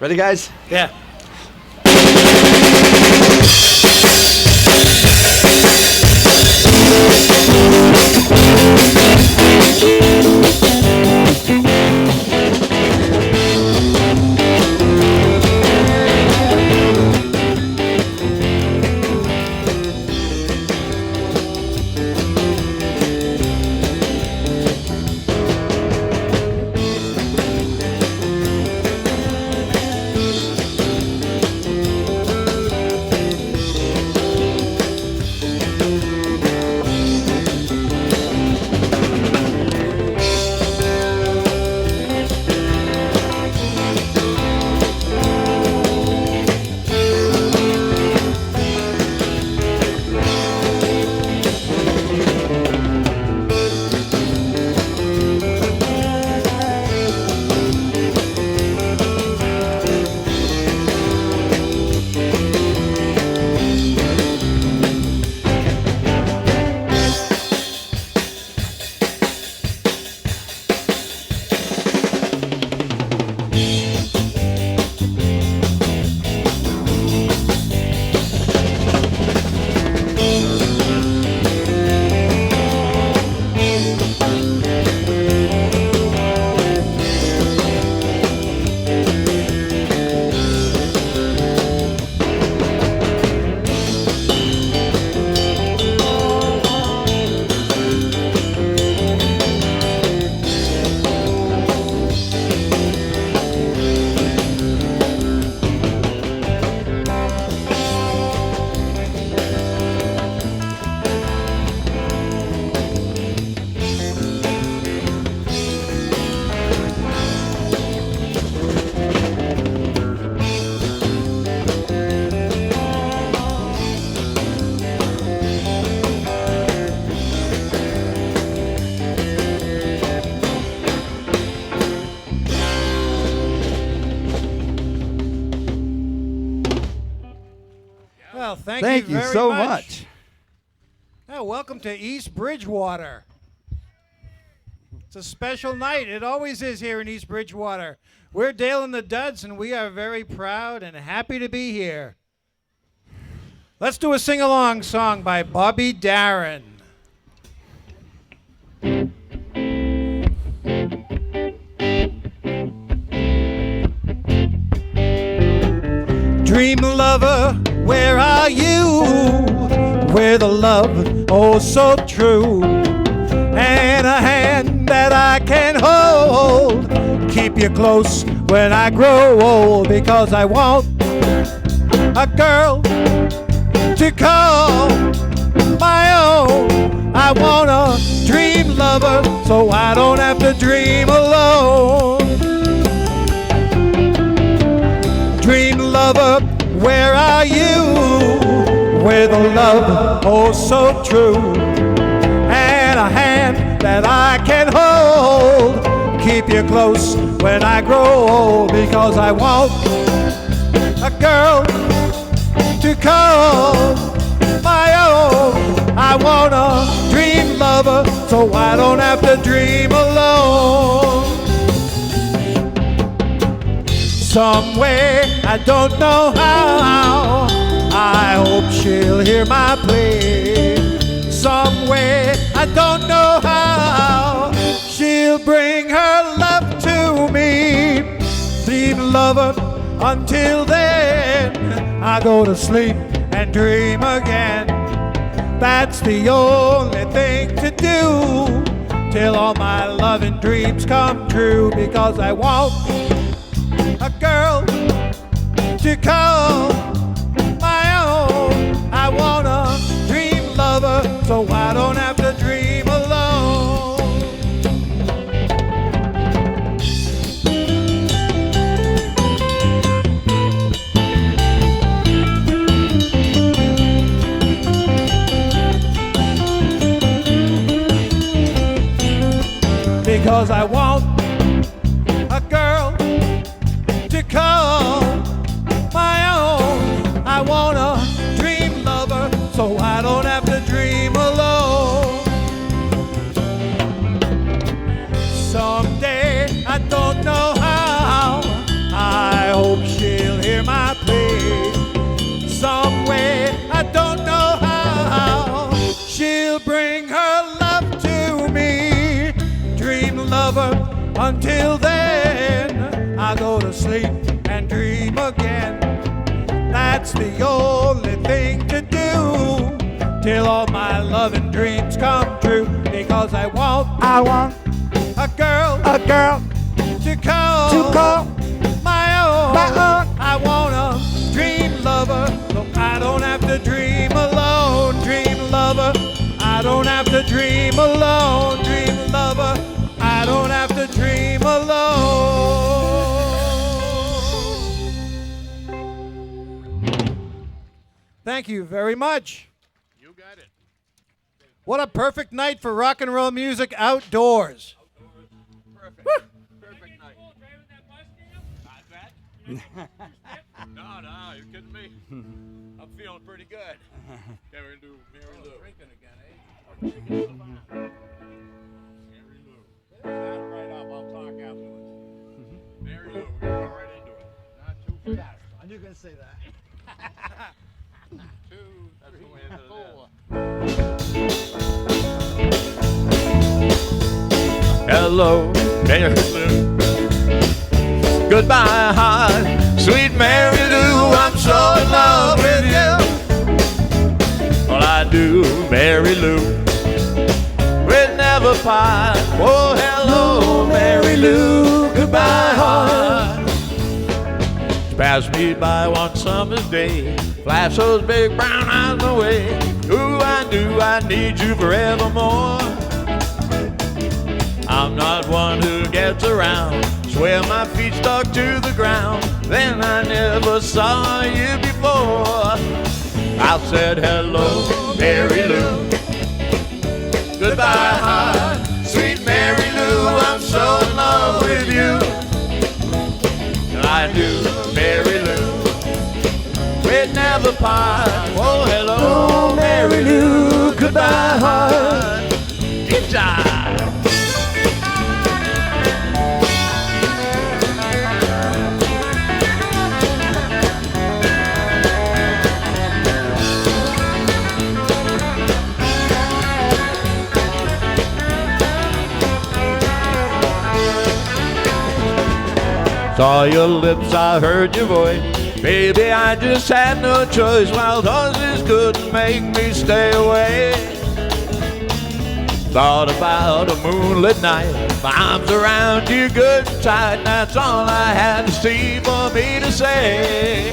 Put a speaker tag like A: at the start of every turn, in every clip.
A: Ready, guys?
B: Yeah. Well,
A: Thank you
B: very
A: so much.
B: Well, welcome to East Bridgewater. It's a special night. It always is here in East Bridgewater. We're Dale and the Duds, and we are very proud and happy to be here. Let's do a sing-along song by Bobby Darin. Dream lover, where are you? Where the love, oh so true, and a hand that I can hold. Keep you close when I grow old, because I want a girl to call my own. I want a dream lover, so I don't have to dream alone. Dream lover, where are you? Where the love, oh so true, and a hand that I can hold. Keep you close when I grow old, because I want a girl to call my own. I want a dream lover, so I don't have to dream alone. Somewhere, I don't know how, I hope she'll hear my plea. Somewhere, I don't know how, she'll bring her love to me. Dream lover, until then, I go to sleep and dream again. That's the only thing to do, till all my loving dreams come true, because I want a girl to call my own. I want a dream lover, so I don't have to dream alone. Because I want a girl to call my own. I want a dream lover, so I don't have to dream alone. Someday, I don't know how, I hope to sleep and dream again. That's the only thing to do till all my loving dreams come true. Because I want a girl to call my own. I want a dream lover, so I don't have to dream alone. Dream lover, I don't have to dream alone. Dream lover, I don't have to dream alone. Thank you very much.
A: You got it.
B: What a perfect night for rock and roll music outdoors.
A: Perfect.
B: Woo.
A: Perfect night. Not that? No, you're kidding me. I'm feeling pretty good. Yeah, we're gonna do Mary Lou. Drinking again, eh? Mary Lou. Sound right up. I'll talk afterwards. Mary Lou, we're gonna go right into it. Not too fast.
C: I knew you were going to say that.
A: 2, 3, 4. Hello, Mary Lou. Goodbye, heart, sweet Mary Lou. I'm so in love with you. Well, I do, Mary Lou. We'll never part. Oh, hello, Mary Lou. Goodbye, heart. Pass me by one summer's day, flash those big brown eyes away. Ooh, I do, I need you forevermore. I'm not one who gets around, swear my feet stuck to the ground. Then I never saw you before. I said hello, Mary Lou. Goodbye, heart, sweet Mary Lou. I'm so in love with you. I do, Mary Lou. We'd never part. Oh, hello, Mary Lou. Goodbye, heart. It's Saw your lips, I heard your voice. Baby, I just had no choice. Wild horses couldn't make me stay away. Thought about a moonlit night, my arms around you good and tight. That's all I had to see for me to say.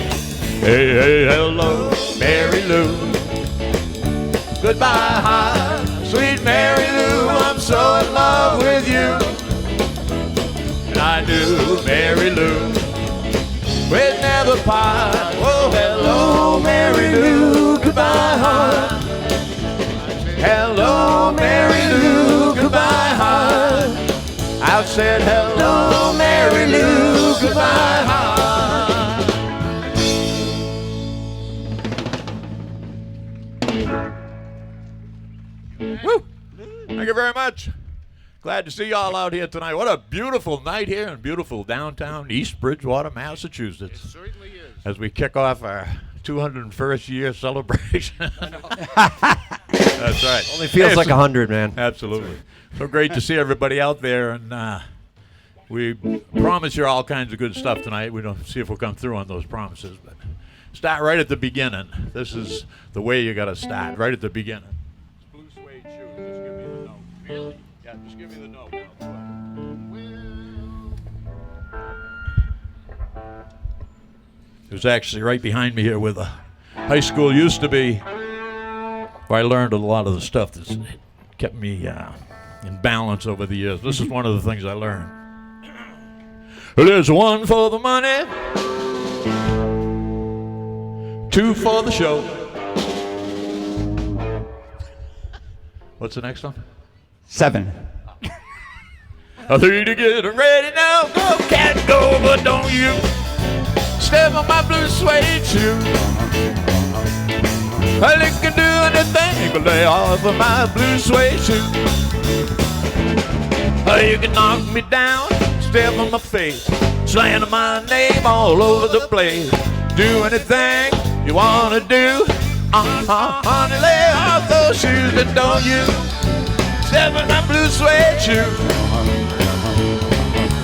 A: Hey, hey, hello, Mary Lou. Goodbye, heart, sweet Mary Lou. I'm so in love with you. I do, Mary Lou. We'd never part. Oh, hello, Mary Lou. Goodbye, heart. Hello, Mary Lou. Goodbye, heart. I said hello, Mary Lou. Goodbye, heart. Woo! Thank you very much. Glad to see y'all out here tonight. What a beautiful night here in beautiful downtown East Bridgewater, Massachusetts. It certainly is. As we kick off our 201st year celebration. That's right.
C: Only feels like 100, man.
A: Absolutely. Right. So great to see everybody out there, and we promise you all kinds of good stuff tonight. We don't see if we'll come through on those promises, but start right at the beginning. This is the way you got to start, right at the beginning. Blue suede shoes. Just give me the note. Really? Yeah, just give me the note. It was actually right behind me here where the high school used to be, where I learned a lot of the stuff that's kept me in balance over the years. This is one of the things I learned. There's 1 for the money, 2 for the show. What's the next one?
C: 7.
A: 3 to get ready now. Go, cat, go, but don't you step on my blue suede shoe. Well, you can do anything but lay off of my blue suede shoe. You can knock me down, step on my face, slander my name all over the place. Do anything you want to do. Honey, lay off those shoes and don't you step on my blue suede shoe.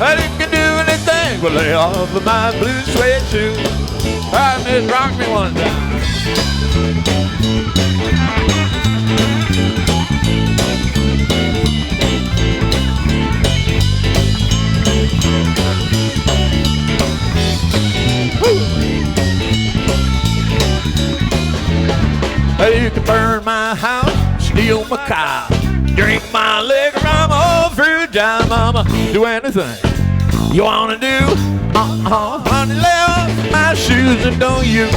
A: You can do anything but lay off of my blue suede shoes. I miss rock me one time. You can burn my house, steal my cow, drink my liquor, I'm all through time, mama. Do anything you wanna do, honey, lay off my shoes and don't you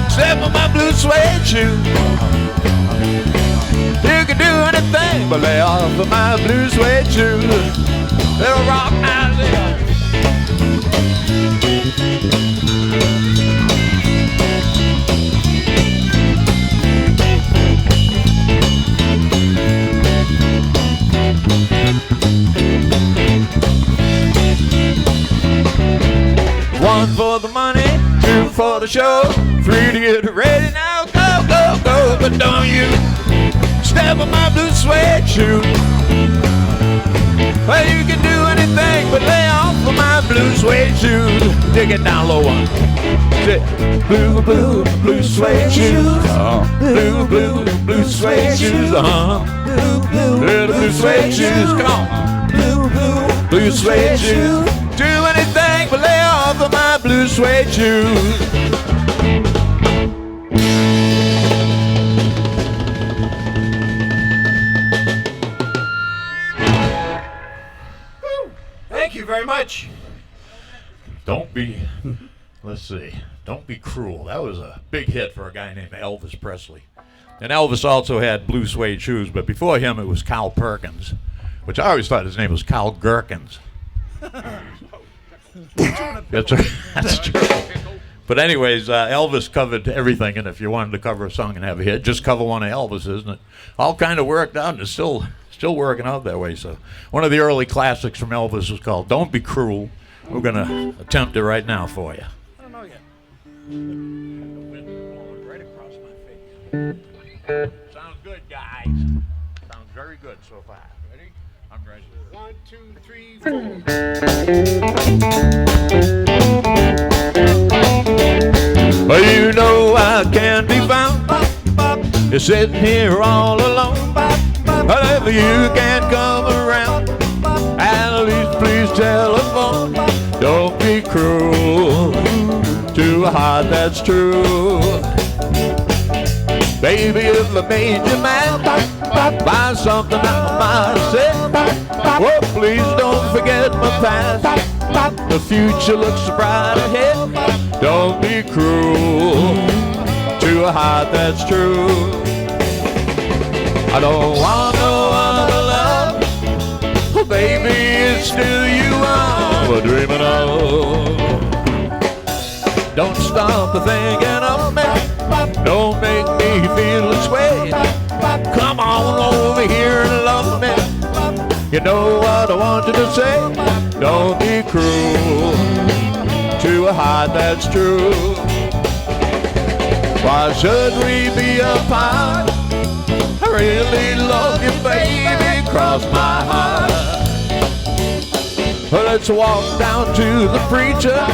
A: step on my blue suede shoes. You can do anything but lay off of my blue suede shoes. Little rock now, little. One for the money, two for the show, three to get ready now, go, go, go. But don't you step on my blue suede shoe. Well, you can do anything but lay off of my blue suede shoes. Dig it down low one. Blue, blue, blue suede shoes. Blue, blue, blue suede shoes. Little blue suede shoes. Come on. Blue suede shoes. Do anything but lay off of my blue suede shoes. Thank you very much. Don't be, let's see, Don't Be Cruel. That was a big hit for a guy named Elvis Presley. And Elvis also had blue suede shoes, but before him it was Carl Perkins, which I always thought his name was Carl Gherkins. That's true. But anyways, Elvis covered everything, and if you wanted to cover a song and have a hit, just cover one of Elvis's, and it all kind of worked out, and it's still working out that way. So one of the early classics from Elvis was called Don't Be Cruel. We're going to attempt it right now for you. I don't know yet. The wind blowing right across my face. Sounds good, guys. Sounds very good so far. Ready? I'm ready. 1, 2, 3, 4. Well, you know I can't be found. You're sitting here all alone. But if you can't come around, at least please telephone. Don't be cruel to a heart that's true. Baby, if I made you mad by something I might have said, well, please don't forget my past. The future looks bright ahead. Don't be cruel to a heart that's true. I don't want no other love. Oh, baby, it's still you I'm dreaming of. Don't stop thinking of me. Don't make me feel this way. Come on over here and love me. You know what I want you to say. Don't be cruel to a heart that's true. Why should we be apart? I really love you, baby, cross my heart. Well, let's walk down to the preacher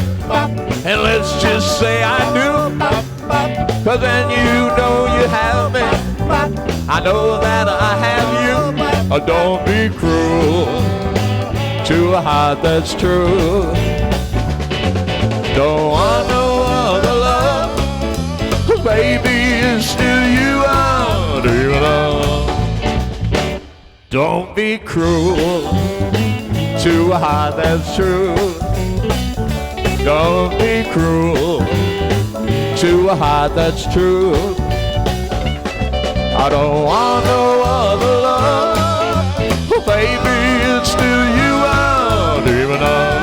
A: and let's just say I do. Cause then you know you have me. I know that I have you. Don't be cruel to a heart that's true. Don't want no other love. Cause baby, it's still you I'm dreaming of. Don't be cruel to a heart that's true. Don't be cruel to a heart that's true. I don't want no other love. Oh, baby, it's still you I'm dreaming of.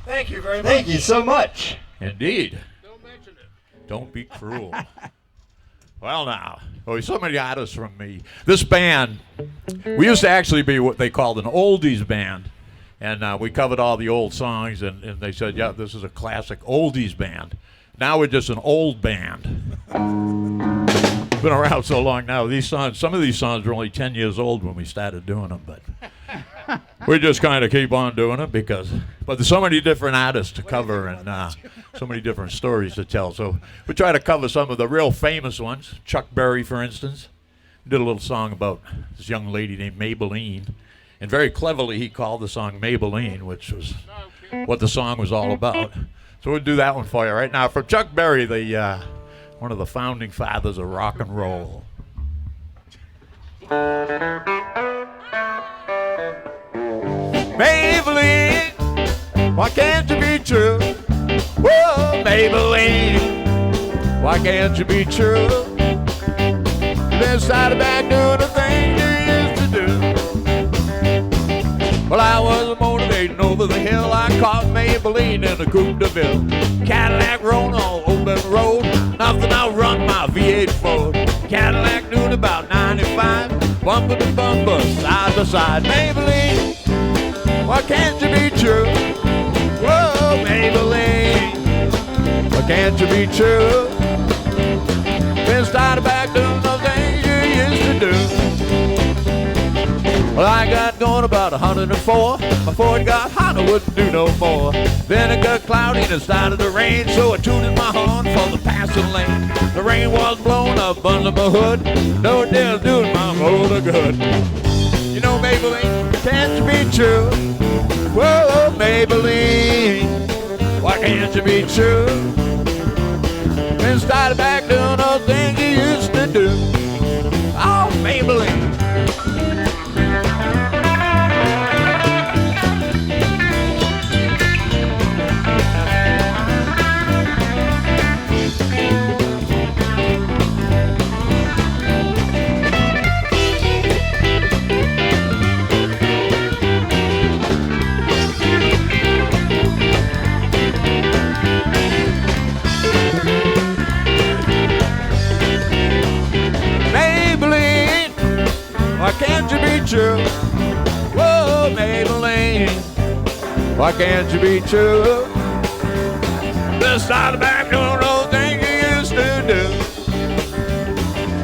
A: Thank you very much.
C: Thank you so much.
A: Indeed. Don't mention it. Don't be cruel. Well, now, so many artists from this band, we used to actually be what they called an oldies band, and we covered all the old songs, and they said, yeah, this is a classic oldies band. Now we're just an old band. been around so long now. These songs, some of these songs were only 10 years old when we started doing them, but we just kind of keep on doing it but there's so many different artists to cover and so many different stories to tell. So we try to cover some of the real famous ones. Chuck Berry, for instance, did a little song about this young lady named Maybelline, and very cleverly he called the song Maybelline, which was what the song was all about. So we'll do that one for you right now. From Chuck Berry, the one of the founding fathers of rock and roll. Maybelline, why can't you be true? Whoa, Maybelline, why can't you be true? You've been started back doing the things you used to do. Well, I was motivating over the hill. I caught Maybelline in a Coupe de Ville. Cadillac rolling on open road. Nothing outrun my V8 Ford. Cadillac doing about 95. Bumper to bumper, side to side. Maybelline, why can't you be true? Whoa, Maybelline, why can't you be true? Been started back doing the things you used to do. Well, I got going about 104. My Ford got hot, I wouldn't do no more. Then it got cloudy and it started to rain, so I tooted my horn for the passing lane. The rain was blowing up under my hood. No deal doing my motor good. You know, Maybelline, can't you be true? Whoa, Maybelline, why can't you be true? Then started back doing those things you used to do. Oh, Maybelline. Why can't you be true? Whoa, Maybelline, why can't you be true? Just started back doing those things you used to do.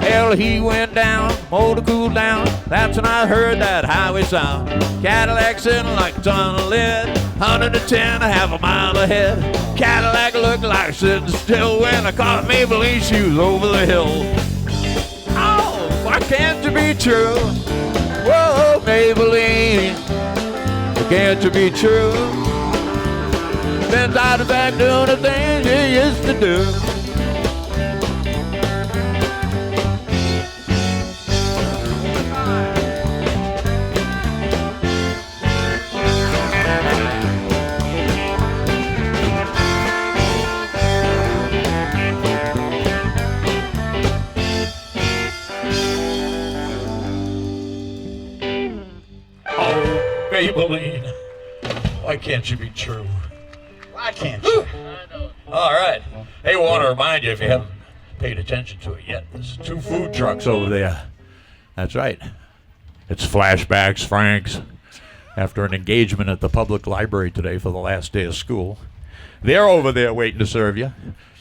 A: Hell, he went down, motor cooled down. That's when I heard that highway sound. Cadillac sitting like a ton of lead, 110, a half a mile ahead. Cadillac looked like sitting still when I caught Maybelline shoes over the hill. Why can't you be true? Whoa, Maybelline, why can't you be true? Been started back doing the things you used to do. Maybelline, why can't you be true?
D: Why can't you?
A: All right. Hey, we want to remind you, if you haven't paid attention to it yet, there's 2 food trucks over there. That's right. It's Flashbacks Frank's. After an engagement at the public library today for the last day of school, they're over there waiting to serve you.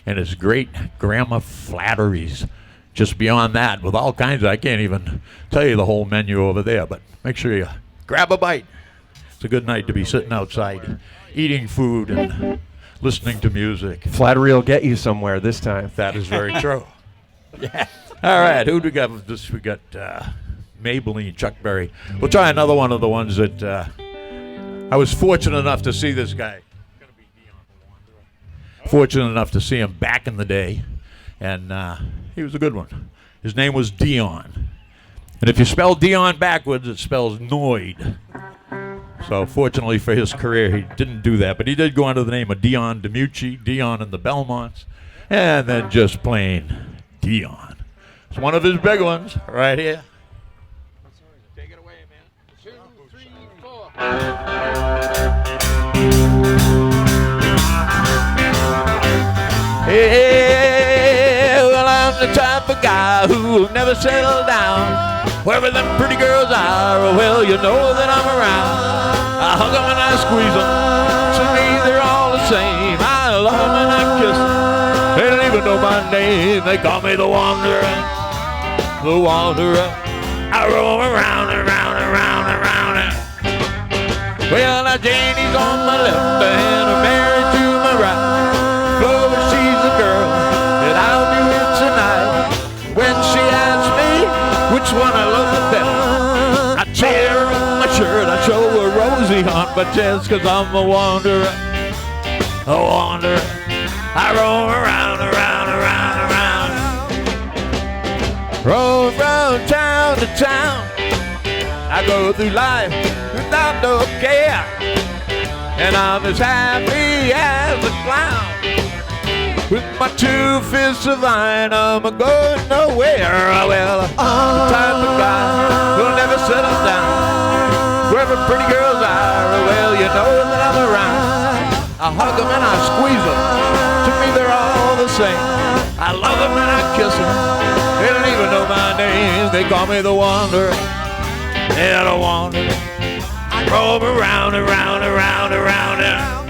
A: And it's Great Grandma Flatteries. Just beyond that, with all kinds of, I can't even tell you the whole menu over there, but make sure you grab a bite. It's a good night to be sitting outside, eating food and listening to music.
C: Flattery will get you somewhere this time.
A: That is very true. Yeah. All right, who do we got with this? We got Maybelline, Chuck Berry. We'll try another one of the ones that I was fortunate enough to see this guy. Fortunate enough to see him back in the day, and he was a good one. His name was Dion. And if you spell Dion backwards, it spells Noid. So fortunately for his career, he didn't do that. But he did go under the name of Dion DiMucci, Dion and the Belmonts, and then just plain Dion. It's one of his big ones right here. Take it away, man. 2, 3, 4. Hey, well, I'm the type of guy who will never settle down. Wherever them pretty girls are, well, you know that I'm around. I hug them and I squeeze them. To me, they're all the same. I love them and I kiss them. They don't even know my name. They call me the Wanderer. the wanderer. I roam around and round and round and round. Well, now Janie's on my left and I'm married to my right. Clover, she's the girl that I'll be with tonight. When she asks me which one I love the best, I tear on my shirt, I show her Rosie on my chest, 'cause I'm a wanderer, a wanderer. I roam around, around, around, around. Roam from town to town. I go through life without no care, and I'm as happy as a clown. With my 2 fists of iron, I'm a going nowhere. Well, I'm the type of guy who'll never settle down. Wherever pretty girls are, well, you know that I'm around. I hug them and I squeeze them. To me, they're all the same. I love them and I kiss them. They don't even know my name. They call me the wanderer. Yeah, the wanderer. I roam around and round and round and round and round.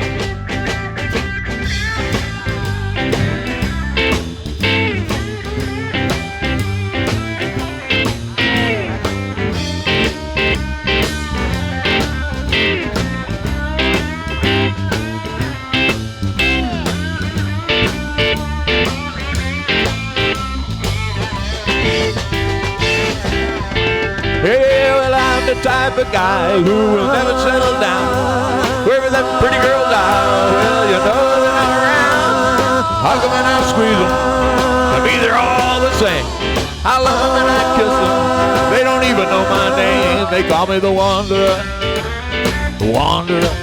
A: Yeah, well, I'm the type of guy who will never settle down. Wherever them pretty girls are, well, you know that I'm around. Hug them and I squeeze them. To me, they're all the same. I love them and I kiss them. They don't even know my name. They call me the wanderer. The wanderer.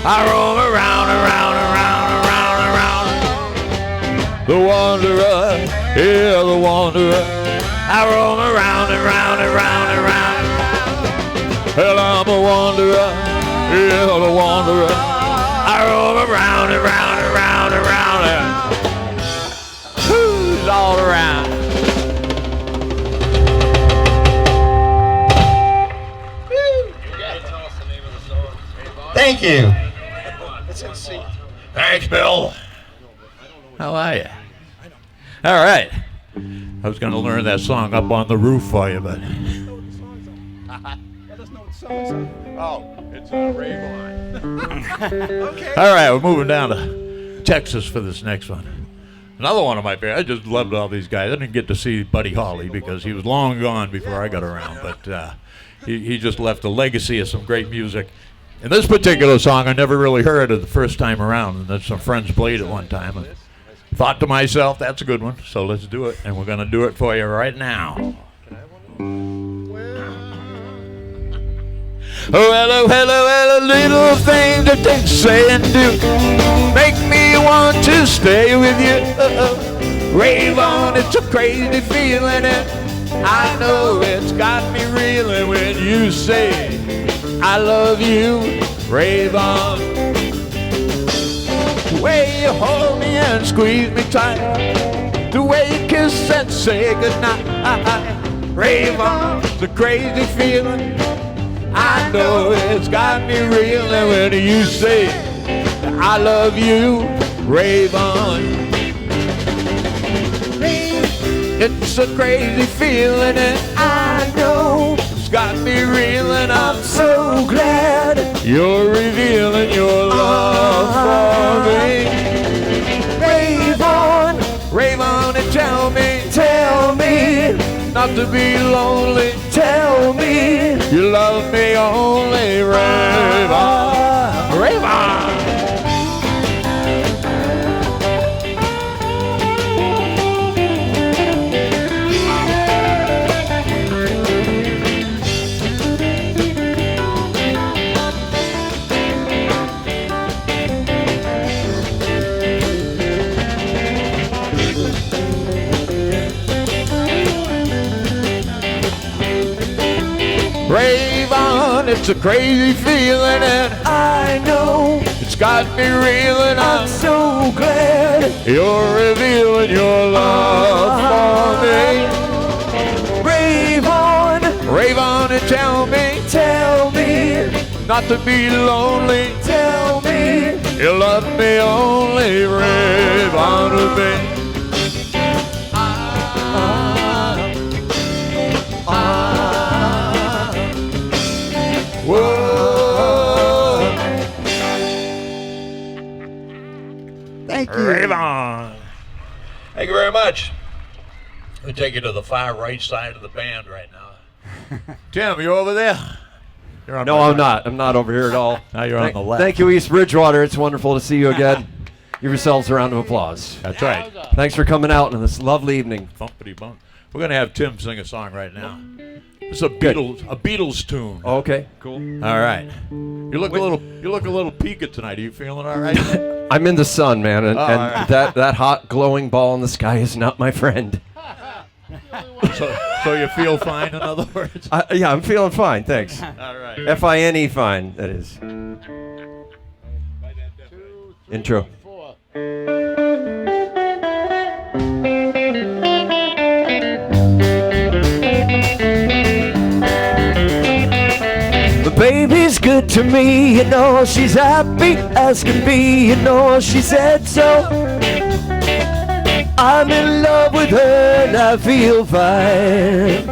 A: I roam around, around, around, around, around. The wanderer. Yeah, the wanderer. I roam around and round and round and round. Well, I'm a wanderer, yeah, I'm a wanderer. I roam around and round and round and round. Who's all around?
D: Thank you. It's in C.
A: Thanks, Bill. How are you? All right. I was going to learn that song Up on the Roof for you, but... Oh, it's a rave line. Okay. All right, we're moving down to Texas for this next one. Another one of my favorites. I just loved all these guys. I didn't get to see Buddy Holly because he was long gone before I got around, but he just left a legacy of some great music. And this particular song, I never really heard it the first time around, and then some friends played it one time. And thought to myself, that's a good one, so let's do it, and we're going to do it for you right now. Well, hello, little things that they say and do make me want to stay with you. Rave on, it's a crazy feeling, and I know it's got me reeling when you say I love you. Rave on. The way you hold me and squeeze me tight, the way you kiss and say goodnight. Rave on, it's a crazy feeling. I know it's got me reeling when you say I love you. Rave on. It's a crazy feeling and I know it's got me reeling. I'm so glad you're revealing your love for me. Rave on and tell me not to be lonely. Tell me you love me only. Rave on, rave on. Rave on, it's a crazy feeling and I know it's got me reeling. I'm so glad you're revealing your love for me. Rave on and tell me not to be lonely. Tell me you love me only. Rave on with me.
D: Thank you.
A: Rayvon. Thank you very much. We take you to the far right side of the band right now. Tim, you over there? You're on
C: No, I'm not. I'm not over here at all.
A: Now you're on the left.
C: Thank you, East Bridgewater. It's wonderful to see you again. Give yourselves a round of applause.
A: That's right.
C: Thanks for coming out on this lovely evening.
A: Bumpity bump. We're gonna have Tim sing a song right now. It's a Beatles tune.
C: Okay, cool.
A: All right. You look a little peaked tonight. Are you feeling all right?
C: I'm in the sun, man, and
A: right.
C: that hot glowing ball in the sky is not my friend.
A: So you feel fine, in other words?
C: Yeah, I'm feeling fine, thanks.
A: All right.
C: F-I-N-E fine, that is. Intro. The baby's good to me, you know, she's happy as can be, you know, she said so. I'm in love with her and I feel fine.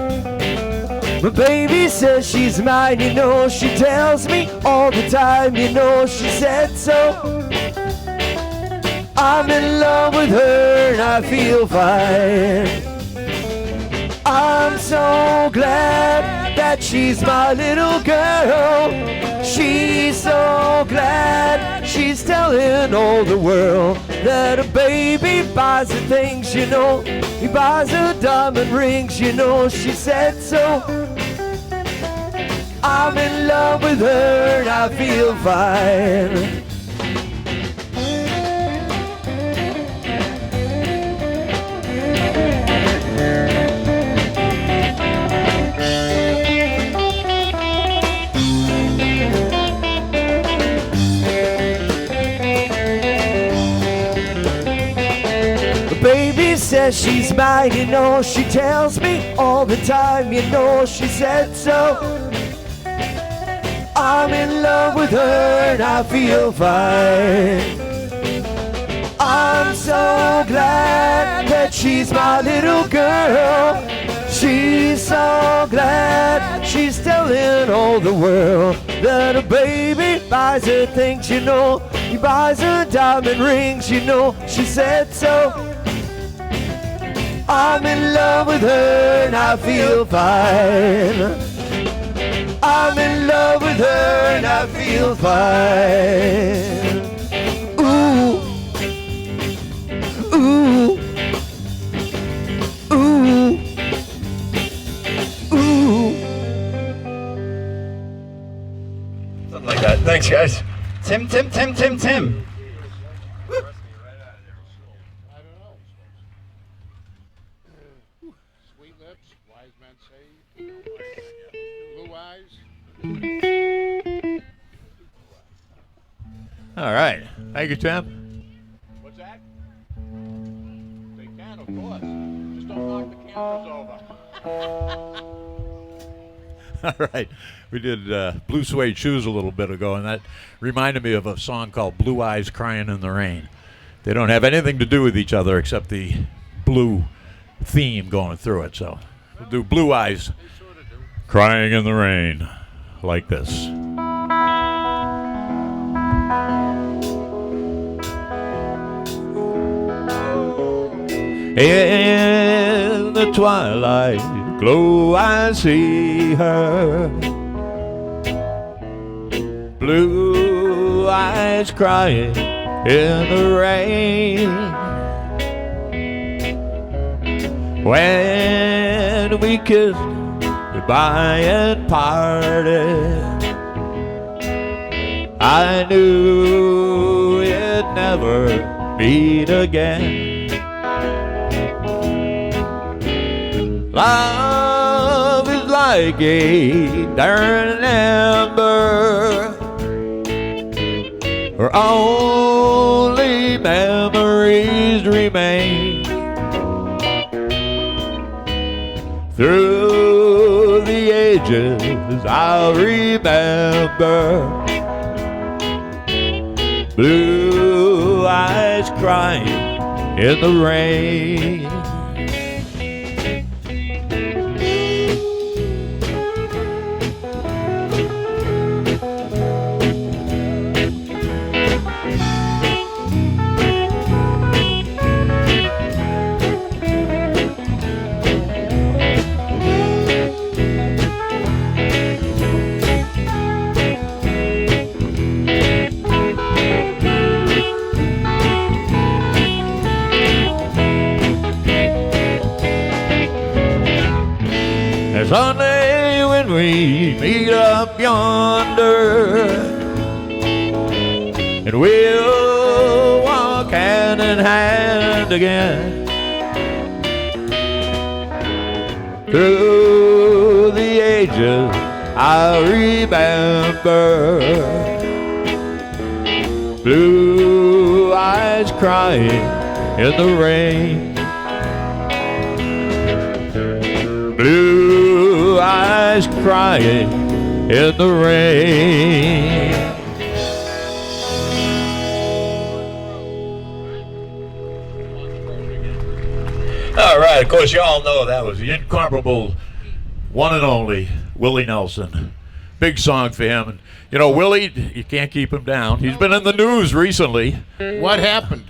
C: My baby says she's mine, you know, she tells me all the time, you know, she said so. I'm in love with her and I feel fine. I'm so glad that she's my little girl. She's so glad she's telling all the world that a baby buys her things, you know. He buys her diamond rings, you know, she said so. I'm in love with her and I feel fine. Baby says she's mine, you know, she tells me all the time, you know, she said so. I'm in love with her and I feel fine. I'm so glad that she's my little girl. She's so glad she's telling all the world that a baby buys her things, you know. He buys her diamond rings, you know, she said so. I'm in love with her and I feel fine. I'm in love with her and I feel fine. Ooh, ooh, ooh, ooh.
D: Something like that. Thanks, guys. Tim.
E: Sweet lips, wise men say, blue eyes.
A: All right. Thank you, Tim.
E: What's that? They can, of course. Just don't knock the cameras over.
A: All right. We did Blue Suede Shoes a little bit ago, and that reminded me of a song called Blue Eyes Crying in the Rain. They don't have anything to do with each other except the blue theme going through it. So we'll do Blue Eyes Crying in the Rain like this. In the twilight glow I see her, blue eyes crying in the rain. When we kissed goodbye and parted, I knew we'd never meet again. Love is like a burning ember, where only memories remain. Through the ages I'll remember blue eyes crying in the rain. up yonder, and we'll walk hand in hand again through the ages. I remember blue eyes crying in the rain, blue eyes crying in the rain.
E: All right, of course, you all know that was the incomparable one and only Willie Nelson. Big song for him. And, you know, Willie, you can't keep him down. He's been in the news recently.
B: What happened?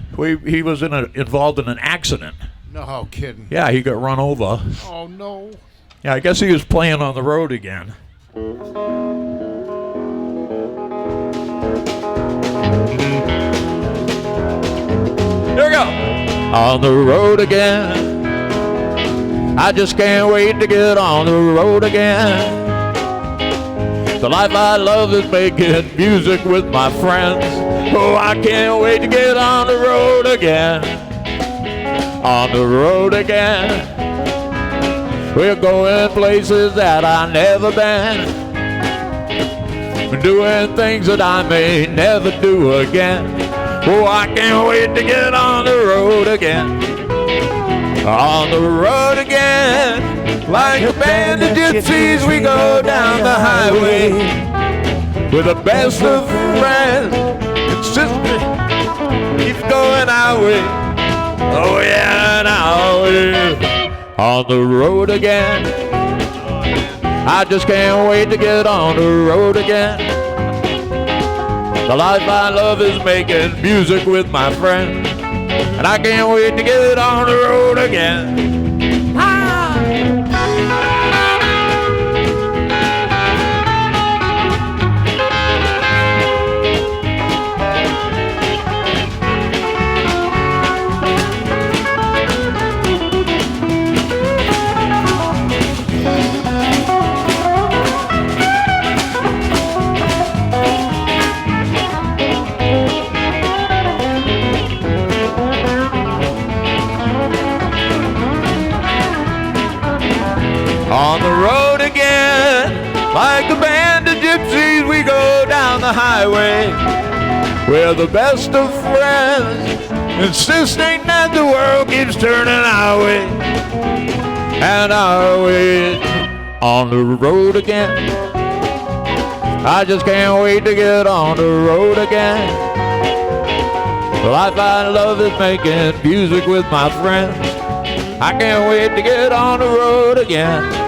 E: He was involved in an accident.
B: No kidding.
E: Yeah, he got run over.
B: Oh, no.
E: Yeah, I guess he was playing on the road again. Here we go. On the road again. I just can't wait to get on the road again. The life I love is making music with my friends. Oh, I can't wait to get on the road again. On the road again. We're going places that I've never been. We're doing things that I may never do again. Oh, I can't wait to get on the road again. On the road again. Like a band of gypsies, we go down the highway with the best of friends. And sister, keep going our way. Oh yeah, and our way. On the road again. I just can't wait to get on the road again. The life I love is making music with my friends, and I can't wait to get on the road again. On the road again, like a band of gypsies, we go down the highway. We're the best of friends, insisting that the world keeps turning our way. And our way. On the road again. I just can't wait to get on the road again. The life I love is making music with my friends. I can't wait to get on the road again.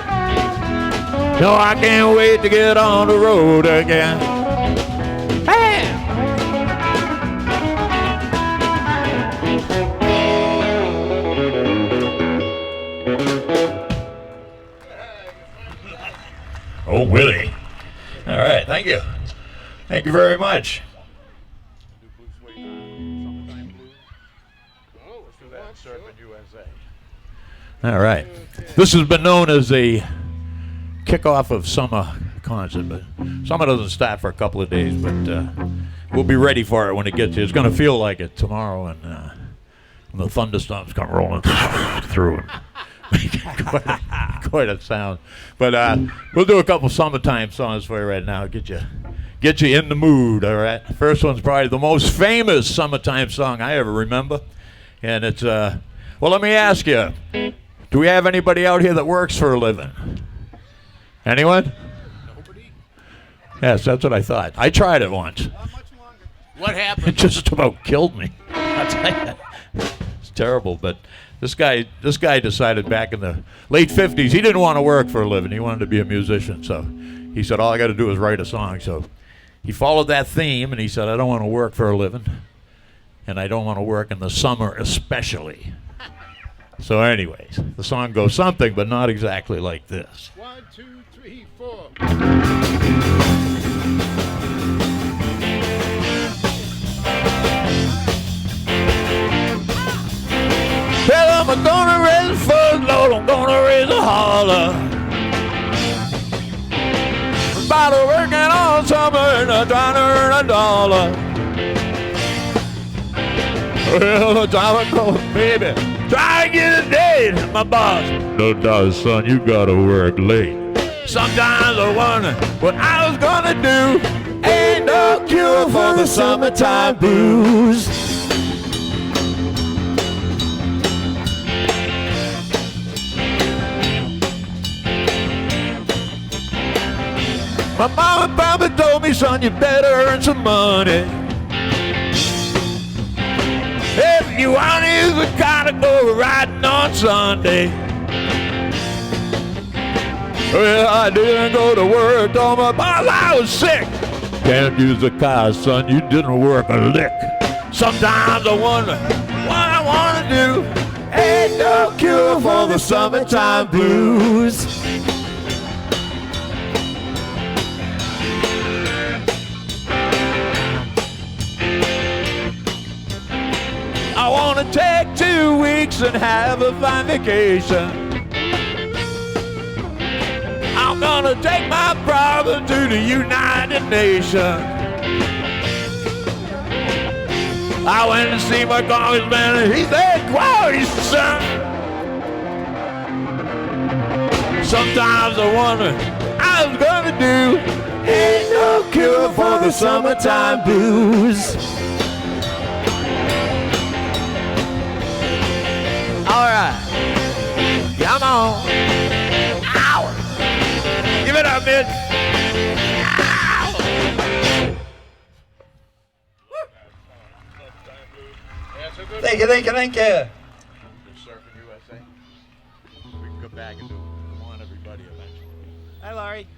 E: No, I can't wait to get on the road again. Hey! Oh, Willie. All right, thank you. Thank you very much. All right. This has been known as a kickoff of summer concert, but summer doesn't start for a couple of days, but we'll be ready for it when it gets here. It's going to feel like it tomorrow, and when the thunderstorms come rolling through and make quite a sound. But we'll do a couple summertime songs for you right now. Get you in the mood, all right? First one's probably the most famous summertime song I ever remember, and it's, well, let me ask you, do we have anybody out here that works for a living? Anyone? Nobody? Yes, that's what I thought. I tried it once.
B: Not much longer. What happened?
E: It just about killed me. I'll tell you. It's terrible, but this guy decided back in the late 50s he didn't want to work for a living. He wanted to be a musician, so he said, all I got to do is write a song. So he followed that theme, and he said, I don't want to work for a living, and I don't want to work in the summer especially. So anyways, the song goes something, but not exactly like this.
B: 1, 2, 3, 4.
E: Well, I'm gonna raise a footload, I'm gonna raise a holler. About a working all summer and trying to earn a dollar. Well, I'm going, baby, try to get a date. My boss, no, son, you gotta work late. Sometimes I wonder what I was gonna do. Ain't no cure for the summertime blues. My mama and papa told me, son, you better earn some money. If you want to, we gotta go riding on Sunday. Well, I didn't go to work, told my boss I was sick. Can't use the car, son, you didn't work a lick. Sometimes I wonder what I want to do. Ain't no cure for the summertime blues. I want to take 2 weeks and have a fine vacation. I'm gonna take my problem to the United Nations. I went to see my congressman and he said, quality, son. Sometimes I wonder what I was gonna do. Ain't no cure for the summertime blues. All right, come on. Ow. Give it up, man. Ow.
D: Thank you.
E: Surfing USA. We can go back and do it. Come on, everybody, eventually.
B: Hi, Laurie.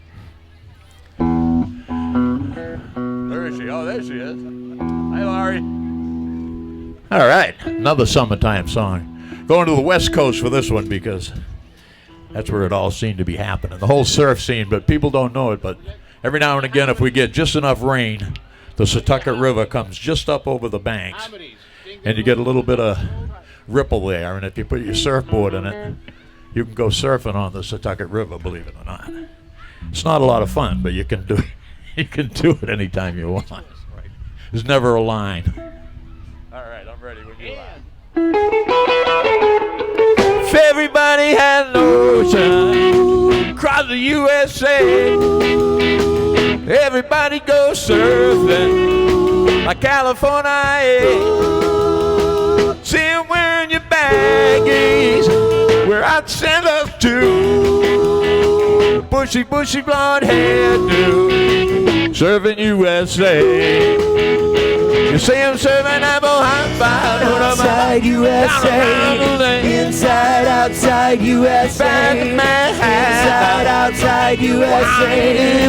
E: Where is she? Oh, there she is. Hi, Laurie. All right, another summertime song. Going to the West Coast for this one because that's where it all seemed to be happening. The whole surf scene, but people don't know it. But every now and again, if we get just enough rain, the Setauket River comes just up over the banks. And you get a little bit of ripple there. And if you put your surfboard in it, you can go surfing on the Setauket River, believe it or not. It's not a lot of fun, but you can do it anytime you want. There's never a line. All right, I'm ready when you are. If everybody had an ocean across the USA, everybody go surfing like California. See 'em wearing your baggies, where I'd send us to. Bushy blonde hairdo, surfing USA. You see him serving apple hot
C: outside USA, inside outside USA, inside outside USA,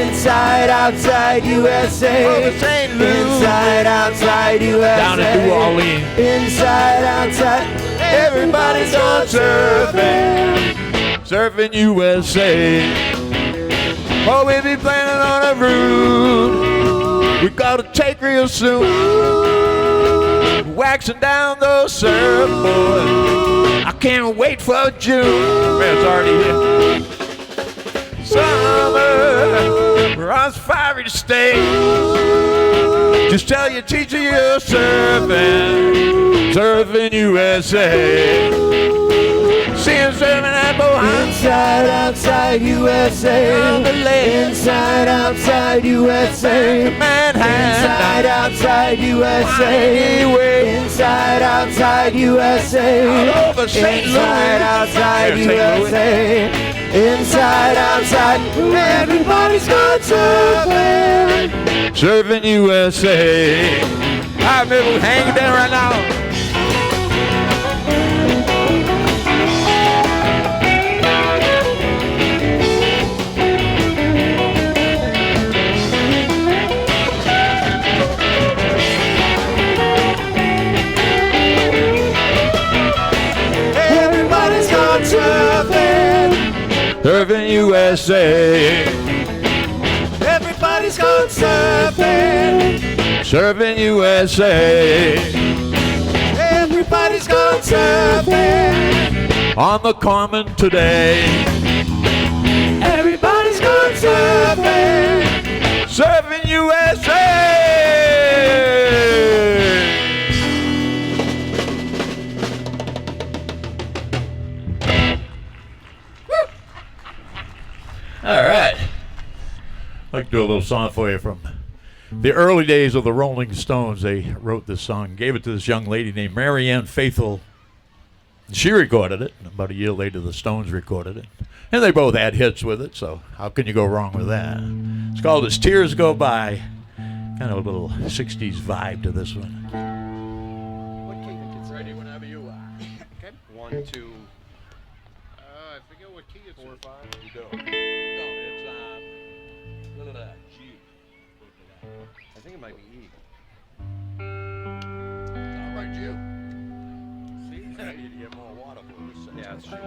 C: inside outside USA, inside outside USA,
E: down in New Orleans,
C: inside outside. Everybody's on
E: surfing USA. Oh, we'll be planning on a route we gotta take real soon. Waxing down those surfboards. I can't wait for June. Man, it's already here. Summer runs fiery to stay. Just tell your teacher you're surfing USA. See him surfing at Bohan.
C: Inside, outside USA. Inside, outside USA.
E: Manhattan.
C: Inside, outside USA. Inside, outside USA.
E: All over St. Louis.
C: Inside, outside USA. Inside, outside. Everybody's gone surfing.
E: Surfing USA. I'm hanging there right now. Surfing USA.
C: Everybody's gone surfing.
E: Surfing USA.
C: Everybody's gone surfing.
E: On the Common today.
C: Everybody's gone surfing.
E: little song for you from the early days of the Rolling Stones. They wrote this song, gave it to this young lady named Marianne Faithfull. She recorded it. About a year later, the Stones recorded it. And they both had hits with it, so how can you go wrong with that? It's called As Tears Go By. Kind of a little 60s vibe to this one.
B: What key? It's
E: Ready whenever you are.
B: Okay.
C: 1, 2,
B: I forget what key it's
C: 4, 5.
E: You do. No, it's, look at that, G.
C: I think it might be E.
E: All right, you. See, I need to get more water for this.
C: Yeah, that's true.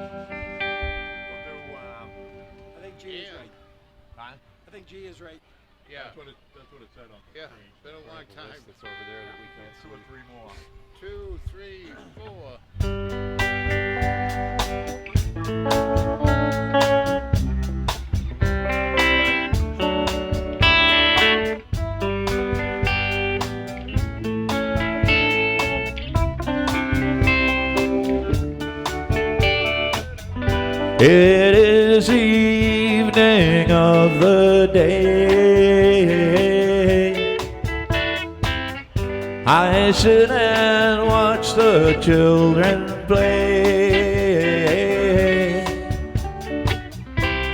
B: I think G is right.
E: Huh?
B: I think G is right.
A: Yeah.
E: That's what it said on the
A: Yeah.
E: screen.
A: Been a long time.
C: That's over there that we can't see.
E: 2 or 3 more.
A: 2, 3, 4.
E: It is the evening of the day. I sit and watch the children play.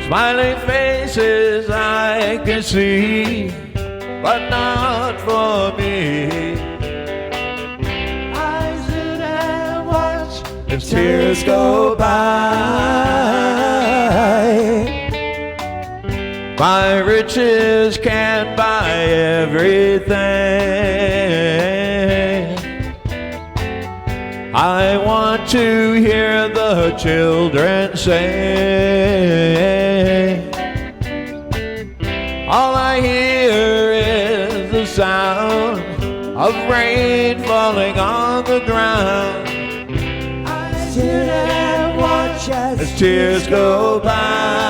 E: Smiling faces I can see, but not for me. I sit and watch as tears go by. My riches can't buy everything. I want to hear the children say. All I hear is the sound of rain falling on the ground. I sit and watch as tears go by.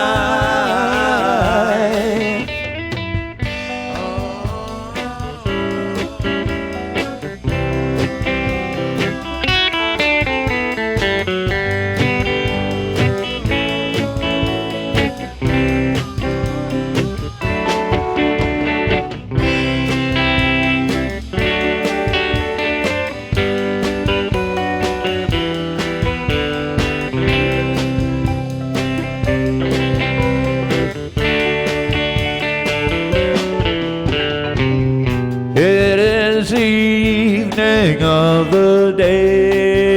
E: It is the evening of the day.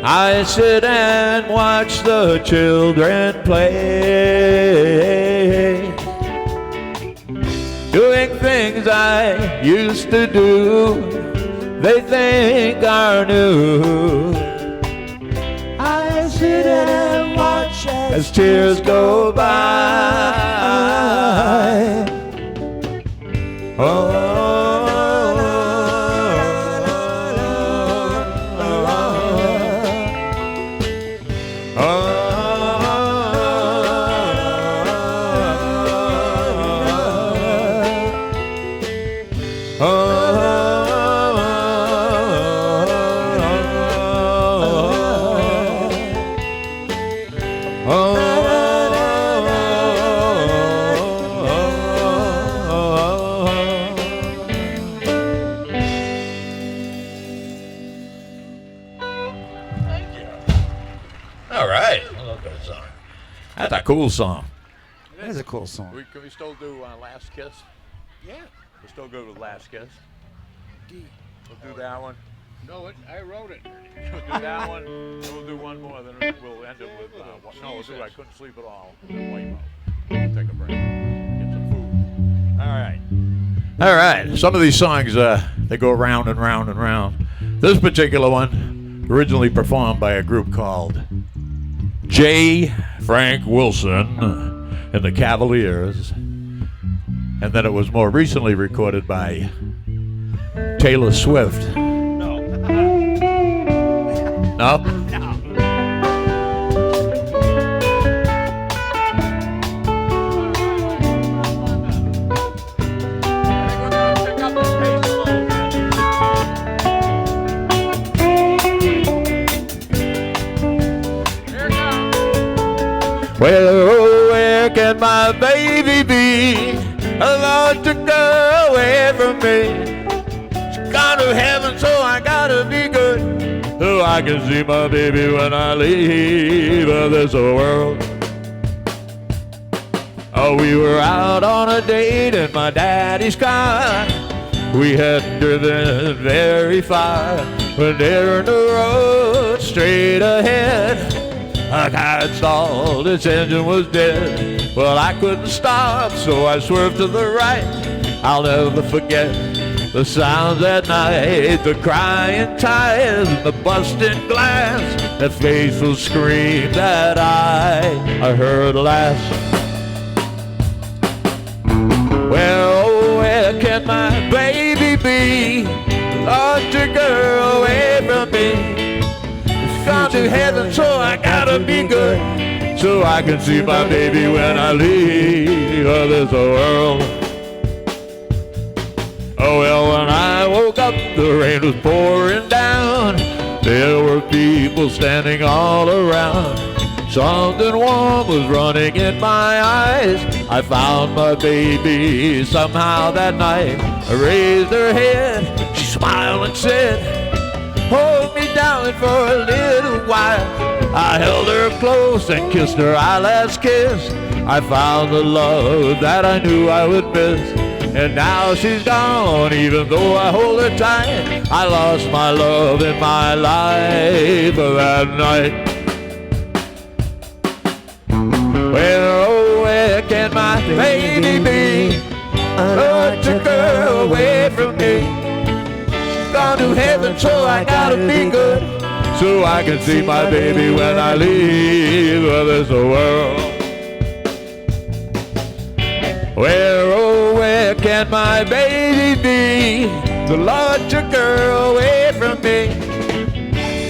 E: I sit and watch the children play, doing things I used to do, they think are new. I sit and watch as tears go by. All right. I love that song. That's a cool song.
C: That is a cool song.
E: Can we still do Last Kiss?
B: Yeah.
E: We'll still go with Last Kiss.
B: D.
E: We'll do that one.
A: No, I wrote it.
E: We'll do that one. And we'll do one more. Then we'll end it with no. We'll do I Couldn't Sleep at All. And Wipe Out. We'll take a break. Get some food. All right. All right. Some of these songs they go round and round and round. This particular one, originally performed by a group called J. Frank Wilson and the Cavaliers, and then it was more recently recorded by Taylor Swift. No? Well, where can my
A: my baby be? I Lord took her away from me. She's gone to heaven, so I gotta be good, so I can see my baby when I leave this world. Oh, we were out on a date in my daddy's car. We hadn't driven very far when there in the road straight ahead, a car had stalled, its engine was dead. Well, I couldn't stop, so I swerved to the right. I'll never forget the sounds at night, the crying tires and the busted glass, that faithful scream that I heard last. Well, oh, where can my baby be? Lord, took her away from me. It's gone to heaven, so I gotta be good, so I can see my baby when I leave this world. Oh, well, when I woke up, the rain was pouring down. There were people standing all around. Something warm was running in my eyes. I found my baby somehow that night. I raised her head, she smiled and said, hold me down for a little while. I held her close and kissed her eyelast kiss. I found the love that I knew I would miss. And now she's gone, even though I hold her tight. I lost my love in my life that night. Well, oh, where can my baby be? Lord took her away from me. Gone to heaven, so I gotta be good, so I can see my baby when I leave this world. Where, oh, where can my baby be? The Lord took her away from me.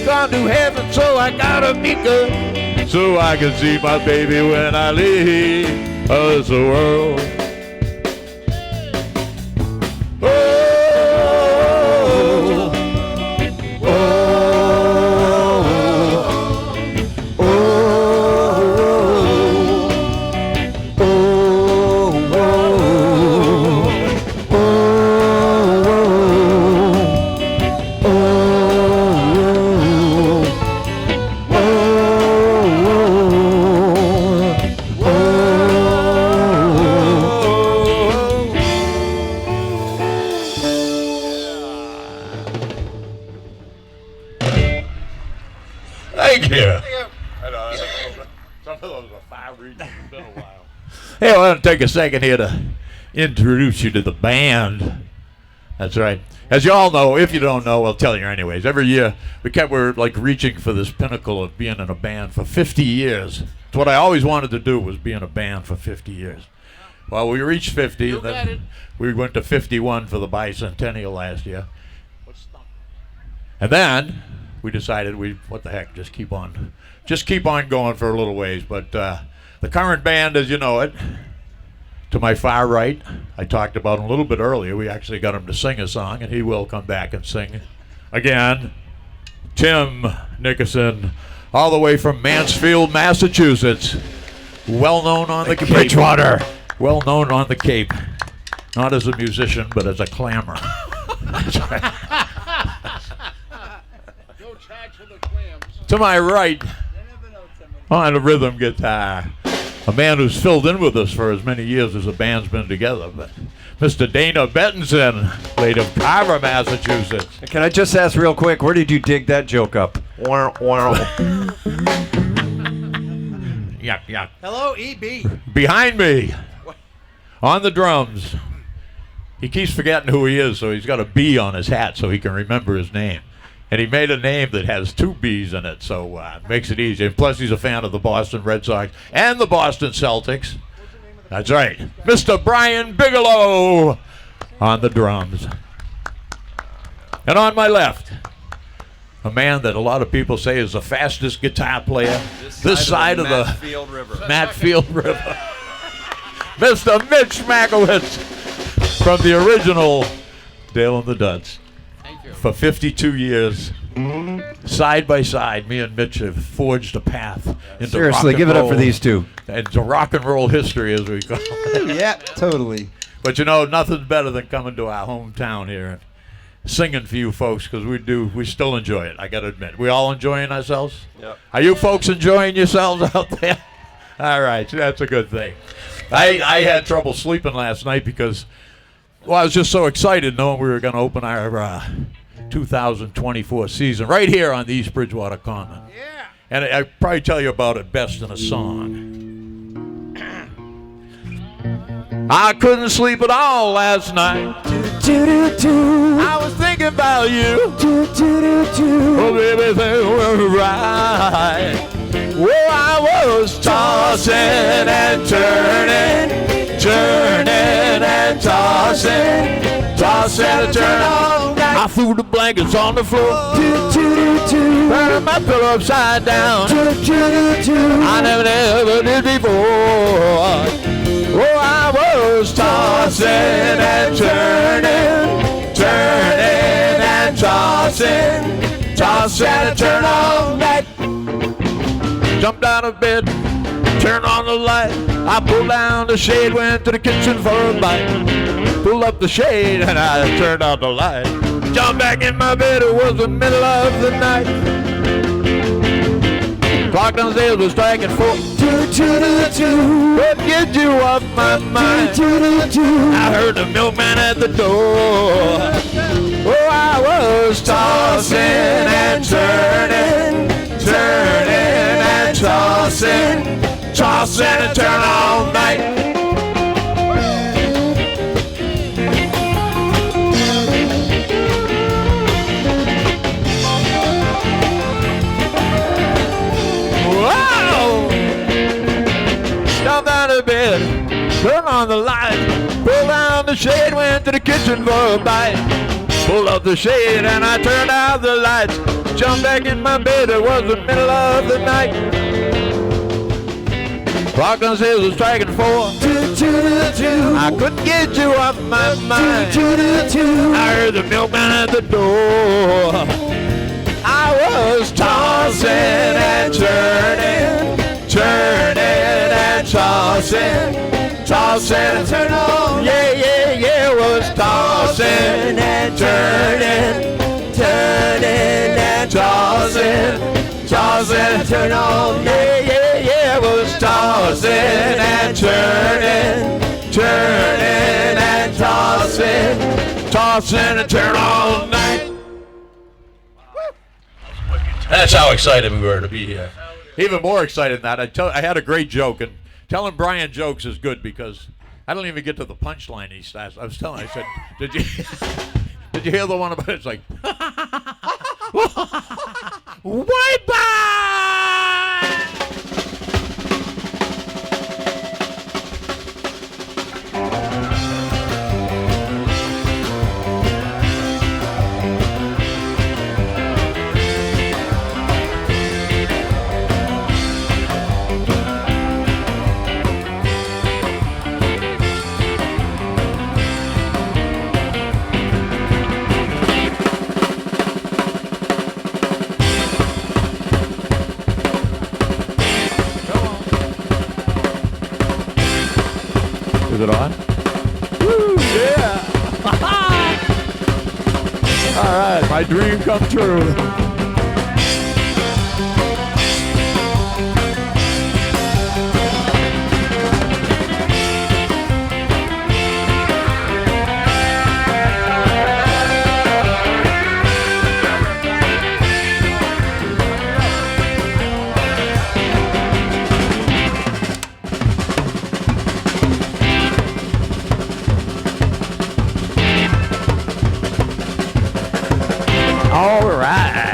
A: Gone to heaven, so I gotta be good, so I can see my baby when I leave this world. Hey, I want to take a second here to introduce you to the band. That's right. As you all know, if you don't know, I'll tell you anyways. Every year, we're like reaching for this pinnacle of being in a band for 50 years. It's what I always wanted to do, was be in a band for 50 years. Well, we reached 50, and then we went to 51 for the bicentennial last year. And then we decided what the heck, just keep on going for a little ways. But the current band, as you know it, to my far right, I talked about him a little bit earlier. We actually got him to sing a song, and he will come back and sing again. Tim Nickerson, all the way from Mansfield, Massachusetts. Well known on the Cape. Bridgewater. Well known on the Cape. Not as a musician, but as a clammer. That's right. To my right, on the rhythm guitar, a man who's filled in with us for as many years as the band's been together, but Mr. Dana Bettinson, late of Carver, Massachusetts.
C: Can I just ask real quick, where did you dig that joke up?
A: Yeah.
B: Hello, EB.
A: Behind me, on the drums, he keeps forgetting who he is, so he's got a B on his hat so he can remember his name. And he made a name that has two B's in it, so it makes it easy. And plus, he's a fan of the Boston Red Sox and the Boston Celtics. That's right. Mr. Brian Bigelow on the drums. And on my left, a man that a lot of people say is the fastest guitar player this side of the Matfield River. Mr. Mitch Makowitz from the original Dale and the Duds. For 52 years, Side by side, me and Mitch have forged a path into
C: Seriously,
A: rock and
C: give it up for
A: roll,
C: these two.
A: and to rock and roll history, as we call it.
B: Yeah, totally.
A: But you know, nothing's better than coming to our hometown here and singing for you folks, because we still enjoy it. I got to admit, we all enjoying ourselves.
D: Yep.
A: Are you folks enjoying yourselves out there? All right, that's a good thing. I had trouble sleeping last night because, well, I was just so excited knowing we were going to open our 2024 season right here on the East Bridgewater Common. Yeah. And I probably tell you about it best in a song. I couldn't sleep at all last night. I was thinking about you. Oh, baby, things were right. Well, I was tossing and turning and tossing and turning all night. I threw the blankets on the floor, turned my pillow upside down. I never did before. Oh, I was tossing and turning and tossing and turning all night. Jumped out of bed, turned on the light. I pulled down the shade, went to the kitchen for a bite. Pulled up the shade and I turned on the light. Jumped back in my bed, it was the middle of the night. Clock downstairs was striking 4. Couldn't get you off my mind. I heard the milkman at the door. Oh, I was tossing and turning and tossing and turning all night. Out of bed, turn on the light, pull down the shade, went to the kitchen for a bite. Pulled up the shade and I turned out the lights. Jumped back in my bed, it was the middle of the night. Clock downstairs was striking 4. I couldn't get you off my mind. I heard the milkman at the door. I was tossing and turning and tossing and turning. Oh, yeah, was tossing and turning and tossing and turning. Oh, yeah, was tossing and turning and tossing and turning all night. That's how excited we were to be here. Even more excited than that, I had a great joke, and telling Brian jokes is good because I don't even get to the punchline he starts. I was telling him, I said, did you hear the one about it? It's like, wipe out! Is it on? Woo, yeah! All right, my dream come true. All right.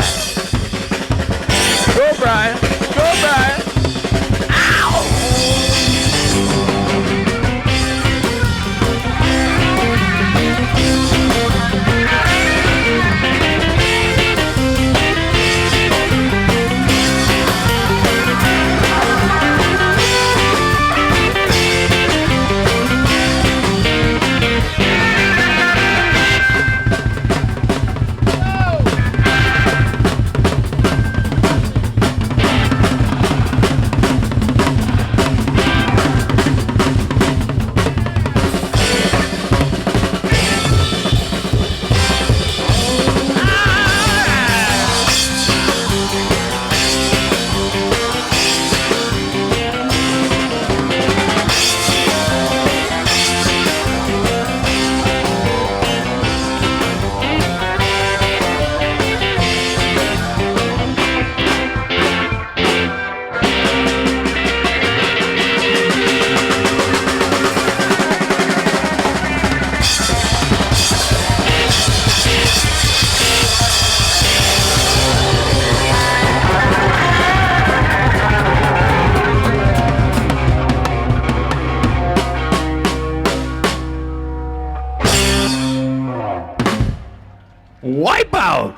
E: Wipeout.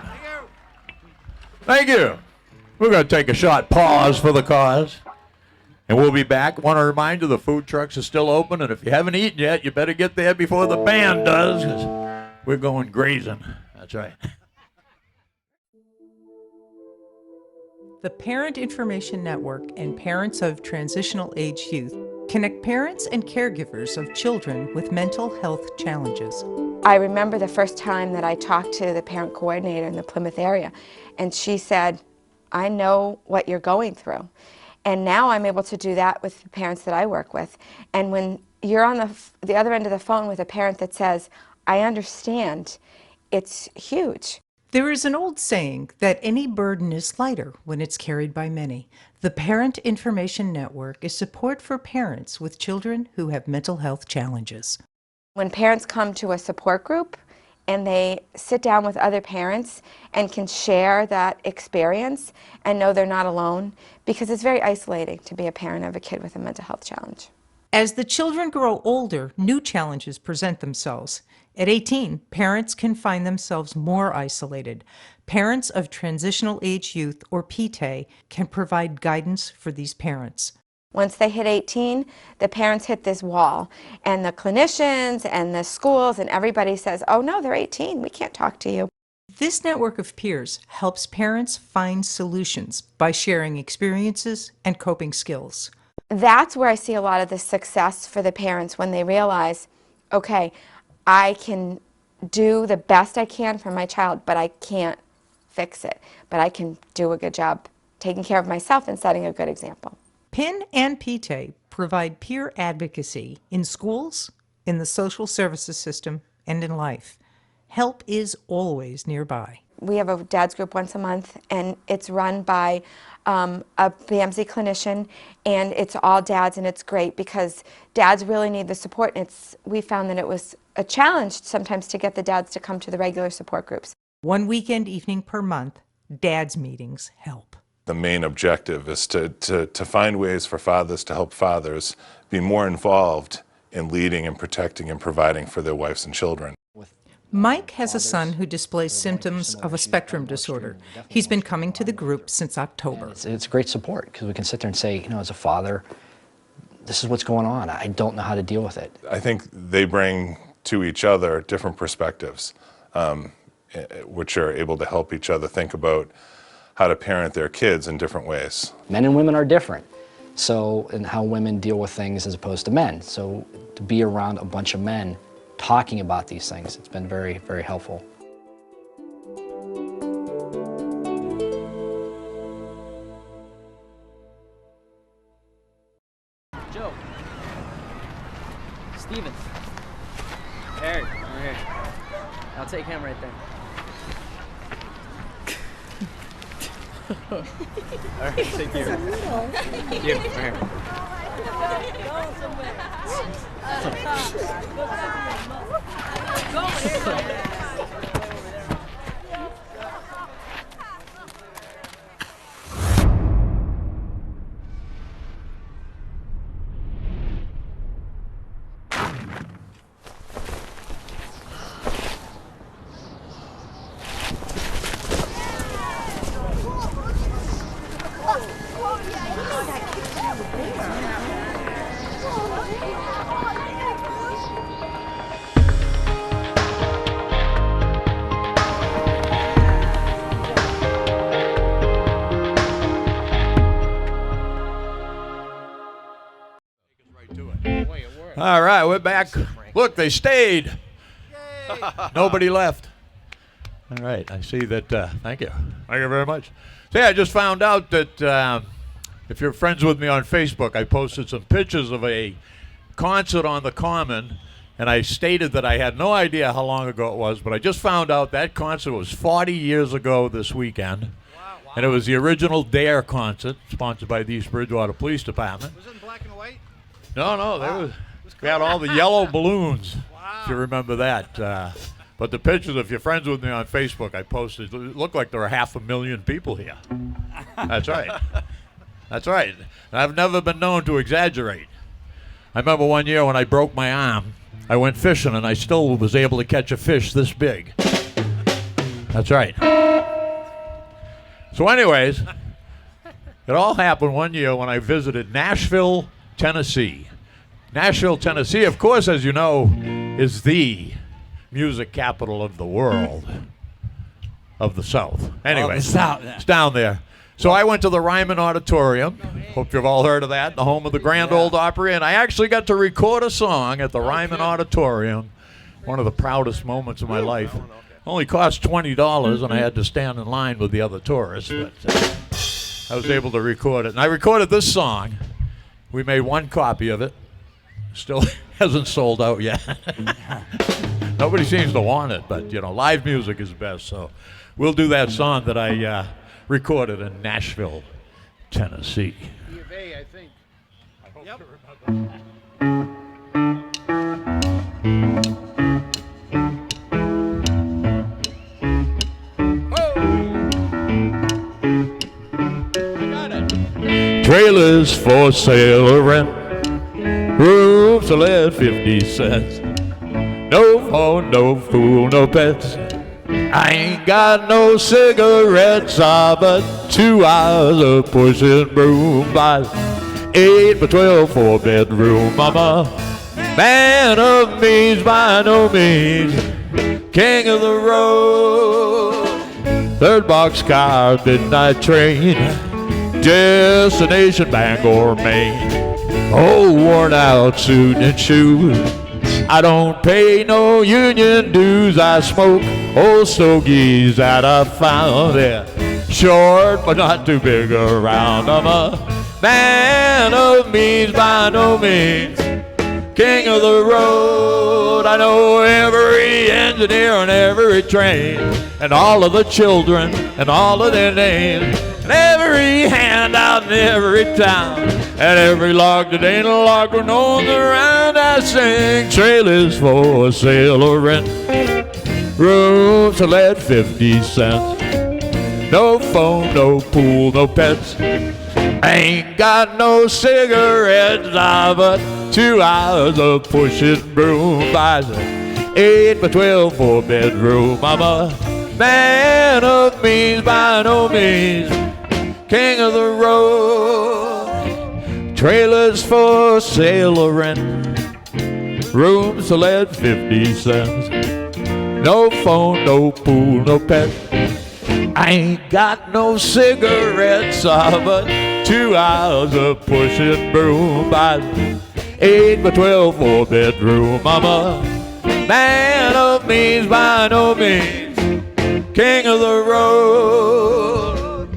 E: Thank you. We're going to take a short pause for the cause, and we'll be back. Want to remind you the food trucks are still open, and if you haven't eaten yet, you better get there before the band does, 'cause we're going grazing. That's right.
F: The Parent Information Network and Parents of Transitional Age Youth connect parents and caregivers of children with mental health challenges.
G: I remember the first time that I talked to the parent coordinator in the Plymouth area, and she said, I know what you're going through. And now I'm able to do that with the parents that I work with. And when you're on the other end of the phone with a parent that says, I understand, it's huge.
F: There is an old saying that any burden is lighter when it's carried by many. The Parent Information Network is support for parents with children who have mental health challenges.
G: When parents come to a support group and they sit down with other parents and can share that experience and know they're not alone, because it's very isolating to be a parent of a kid with a mental health challenge.
F: As the children grow older, new challenges present themselves. At 18, parents can find themselves more isolated. Parents of Transitional Age Youth, or PTA, can provide guidance for these parents.
G: Once they hit 18, the parents hit this wall, and the clinicians and the schools and everybody says, oh no, they're 18, we can't talk to you.
F: This network of peers helps parents find solutions by sharing experiences and coping skills.
G: That's where I see a lot of the success for the parents when they realize, okay, I can do the best I can for my child, but I can't fix it. But I can do a good job taking care of myself and setting a good example.
F: PIN and PTA provide peer advocacy in schools, in the social services system, and in life. Help is always nearby.
G: We have a dad's group once a month, and it's run by a BMZ clinician, and it's all dads, and it's great because dads really need the support. And we found that it was a challenge sometimes to get the dads to come to the regular support groups.
F: One weekend evening per month, dads meetings help.
H: The main objective is to find ways for fathers to help fathers be more involved in leading and protecting and providing for their wives and children.
F: Mike has a son who displays symptoms of a spectrum disorder. He's been coming to the group since October.
I: It's great support because we can sit there and say, you know, as a father, this is what's going on. I don't know how to deal with it.
H: I think they bring to each other different perspectives, which are able to help each other think about how to parent their kids in different ways.
I: Men and women are different, so in how women deal with things as opposed to men. So to be around a bunch of men talking about these things, it's been very, very helpful.
J: Joe. Steven. Eric, over here. I'll take him right there. All right, thank you. Thank you. Right here.
E: All right, we're back. Look, they stayed. Nobody left. All right, I see that. Thank you. Thank you very much. See, I just found out that if you're friends with me on Facebook, I posted some pictures of a concert on the Common, and I stated that I had no idea how long ago it was, but I just found out that concert was 40 years ago this weekend. Wow. And it was the original DARE concert, sponsored by the East Bridgewater Police Department.
B: Was it in black and white?
E: No, we had all the yellow balloons, if you remember that. But the pictures, if you're friends with me on Facebook, I posted, it looked like there were 500,000 people here. That's right. That's right. And I've never been known to exaggerate. I remember one year when I broke my arm, I went fishing and I still was able to catch a fish this big. That's right. So anyways, it all happened one year when I visited Nashville, Tennessee. Nashville, Tennessee, of course, as you know, is the music capital of the world, of the South. Anyway,
K: the South, yeah.
E: It's down there. So I went to the Ryman Auditorium. Hope you've all heard of that, the home of the Grand Ole Opry. And I actually got to record a song at the Ryman Auditorium. One of the proudest moments of my life. Only cost $20, and I had to stand in line with the other tourists. But I was able to record it. And I recorded this song. We made one copy of it. Still hasn't sold out yet. Nobody seems to want it, but, you know, live music is best. So we'll do that song that I recorded in Nashville, Tennessee.
B: E of A, I think.
E: I hope you remember. Trailers for sale or rent, rooms to let 50 cents. No phone, no fool, no pets. I ain't got no cigarettes, but 2 hours of pushing broom by 8 by 12 4-bedroom. I'm a man of means by no means, king of the road. 3rd boxcar, midnight train, destination Bangor, Maine. Oh, worn out suit and shoes. I don't pay no union dues. I smoke old stogies that I found there. Short but not too big around. I'm a man of means by no means, king of the road. I know every engineer on every train, and all of the children and all of their names, and every handout in every town, and every log that ain't a log when on around. I sing trailers for sale or rent, rooms to let 50 cents. No phone, no pool, no pets. I ain't got no cigarettes, but 2 hours of pushing broom by 8 by 12 4-bedroom. I'm a man of means by no means, king of the road. Trailers for sale or rent, rooms to let 50 cents. No phone, no pool, no pet. I ain't got no cigarettes, but 2 hours of pushing broom by 8 by 12 4-bedroom. I'm a man of means by no means, king of the road,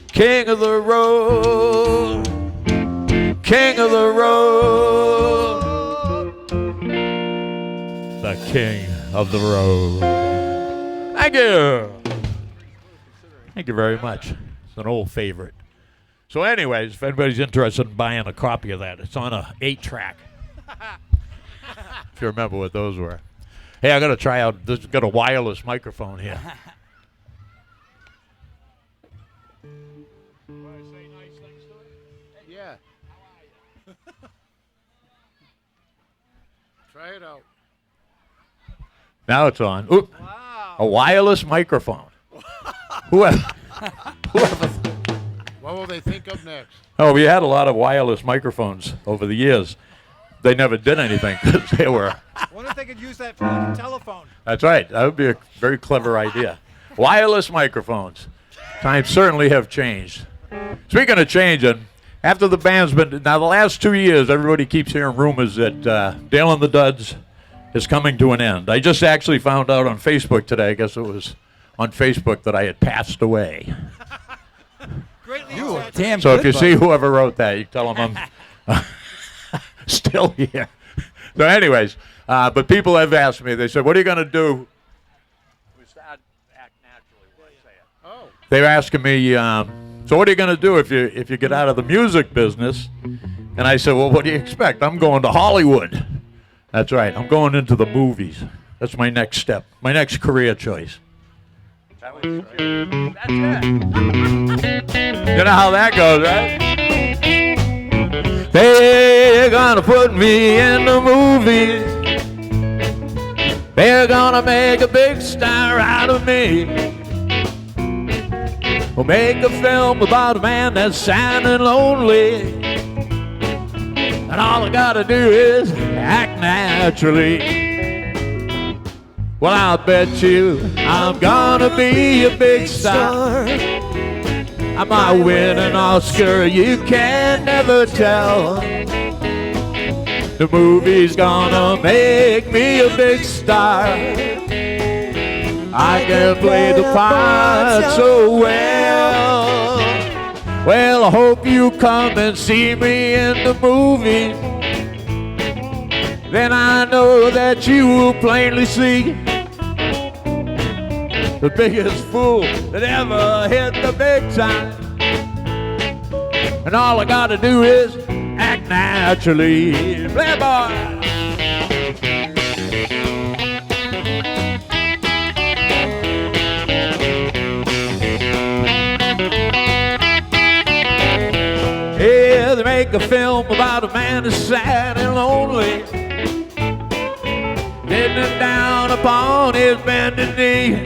E: king of the road, king of the road, the king of the road. Thank you. Thank you very much. It's an old favorite. So anyways, if anybody's interested in buying a copy of that, it's on a 8-track. If you remember what those were. Hey, I got to try out, this got a wireless microphone here.
B: Yeah. Try it out.
E: Now it's on. Oop. Wow. A wireless microphone. Whoever.
B: What will they think of next?
E: Oh, we had a lot of wireless microphones over the years. They never did anything because they were.
K: I wonder if they could use that for like a telephone.
E: That's right. That would be a very clever idea. Wireless microphones. Times certainly have changed. Speaking of changing, after the band's been, now the last 2 years, everybody keeps hearing rumors that Dale and the Duds is coming to an end. I just actually found out on Facebook today, I guess it was on Facebook, that I had passed away.
K: You were damn
E: So
K: good,
E: if you
K: buddy.
E: see whoever wrote that, you tell them I'm still here. So anyways, but people have asked me, they said, what are you going to do? We start act naturally when I say it.
B: Oh.
E: They're asking me, so what are you going to do if you get out of the music business? And I said, well, what do you expect? I'm going to Hollywood. That's right. I'm going into the movies. That's my next step, my next career choice. That's it. You know how that goes, right? They're gonna put me in the movies. They're gonna make a big star out of me. We'll make a film about a man that's sad and lonely, and all I gotta do is act naturally. Well, I'll bet you I'm gonna be a big star. I might win an Oscar, you can never tell. The movie's gonna make me a big star. I can play the part so well. Well, I hope you come and see me in the movie. Then I know that you will plainly see the biggest fool that ever hit the big time. And all I gotta do is act naturally. Play, boy! Yeah, they make a film about a man that's sad and lonely, bending down upon his bended knee.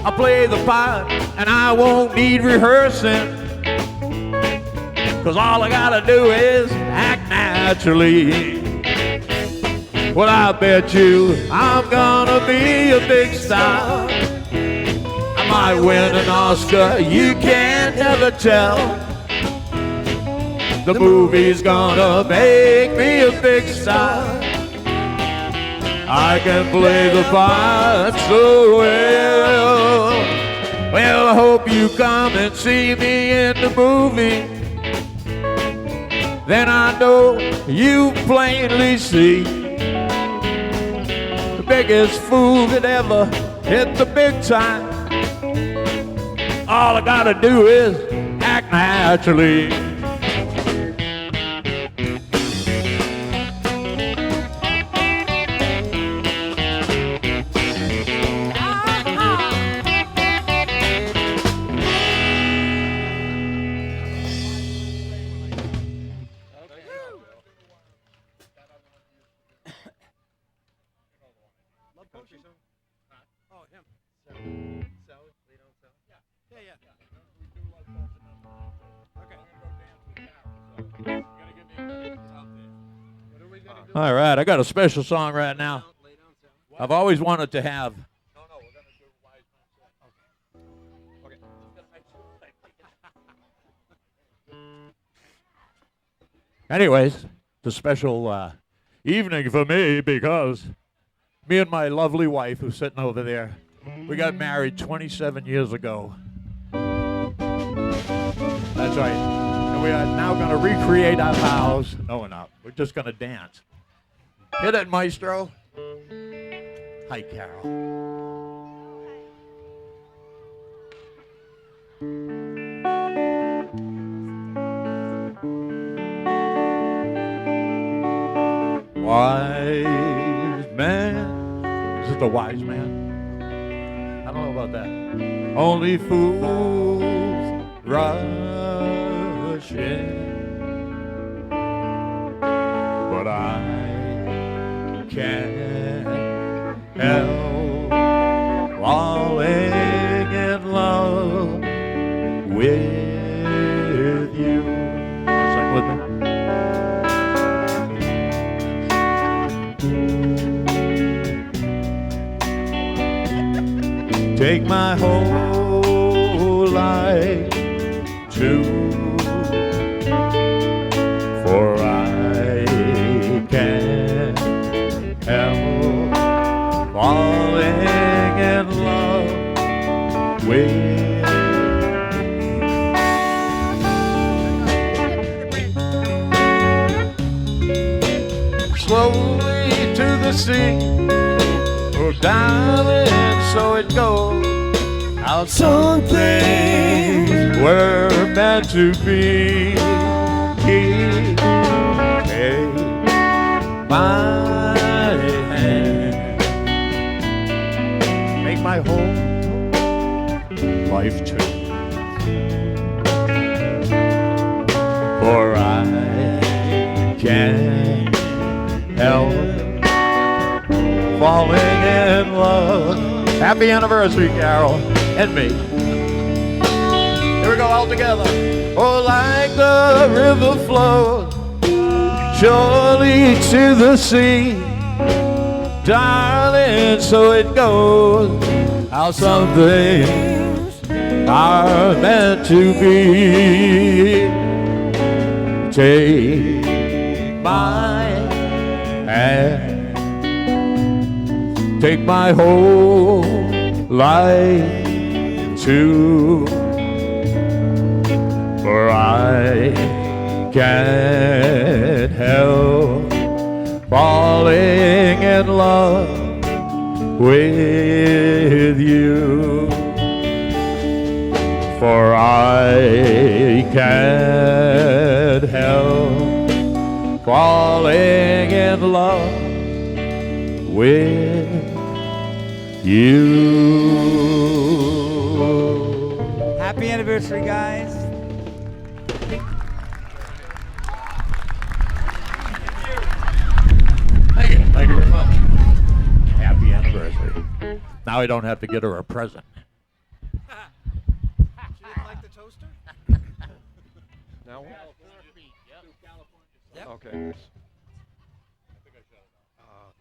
E: I'll play the part and I won't need rehearsing, 'cause all I gotta do is act naturally. Well, I bet you I'm gonna be a big star. I might win an Oscar, you can never tell. The movie's gonna make me a big star. I can play the part so well. Well, I hope you come and see me in the movie. Then I know you plainly see the biggest fool that ever hit the big time. All I gotta do is act naturally. All right, I got a special song right now. I've always wanted to have. Anyways, it's a special evening for me because me and my lovely wife, who's sitting over there, we got married 27 years ago. That's right. And we are now going to recreate our vows. No, we're not. We're just going to dance. Hit it, maestro. Hi, Carol. Wise man. Is it the wise man? I don't know about that. Only fools rush in, but I can't help falling in love with you. Sing with me. Take my whole life too, for I can't help falling in love with you. Slowly to the sea, oh darling, so it goes. How some things were meant to be. Take my hand, make my whole life true, for I can't help falling in love. Happy anniversary, Carol and me. Here we go all together. Oh, like the river flows surely to the sea, darling, so it goes. How some things are meant to be. Take my hand, take my whole life too, for I can't help falling in love with you, for I can't help falling in love with you.
K: Happy anniversary, guys.
E: Thank you very much. Happy anniversary. Now I don't have to get her a present.
K: She didn't like the toaster?
D: No?
K: Yep.
D: Okay.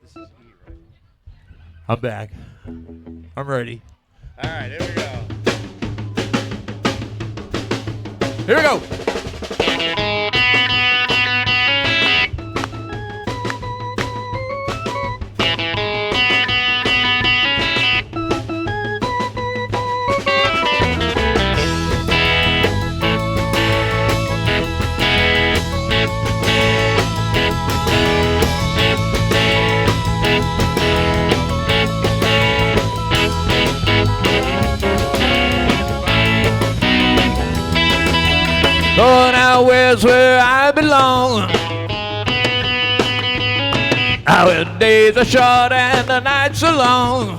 K: This is E, right?
E: I'm back. I'm ready. All right, here we go. Here we go. Oh, now where's where I belong? Now the days are short and the nights are long.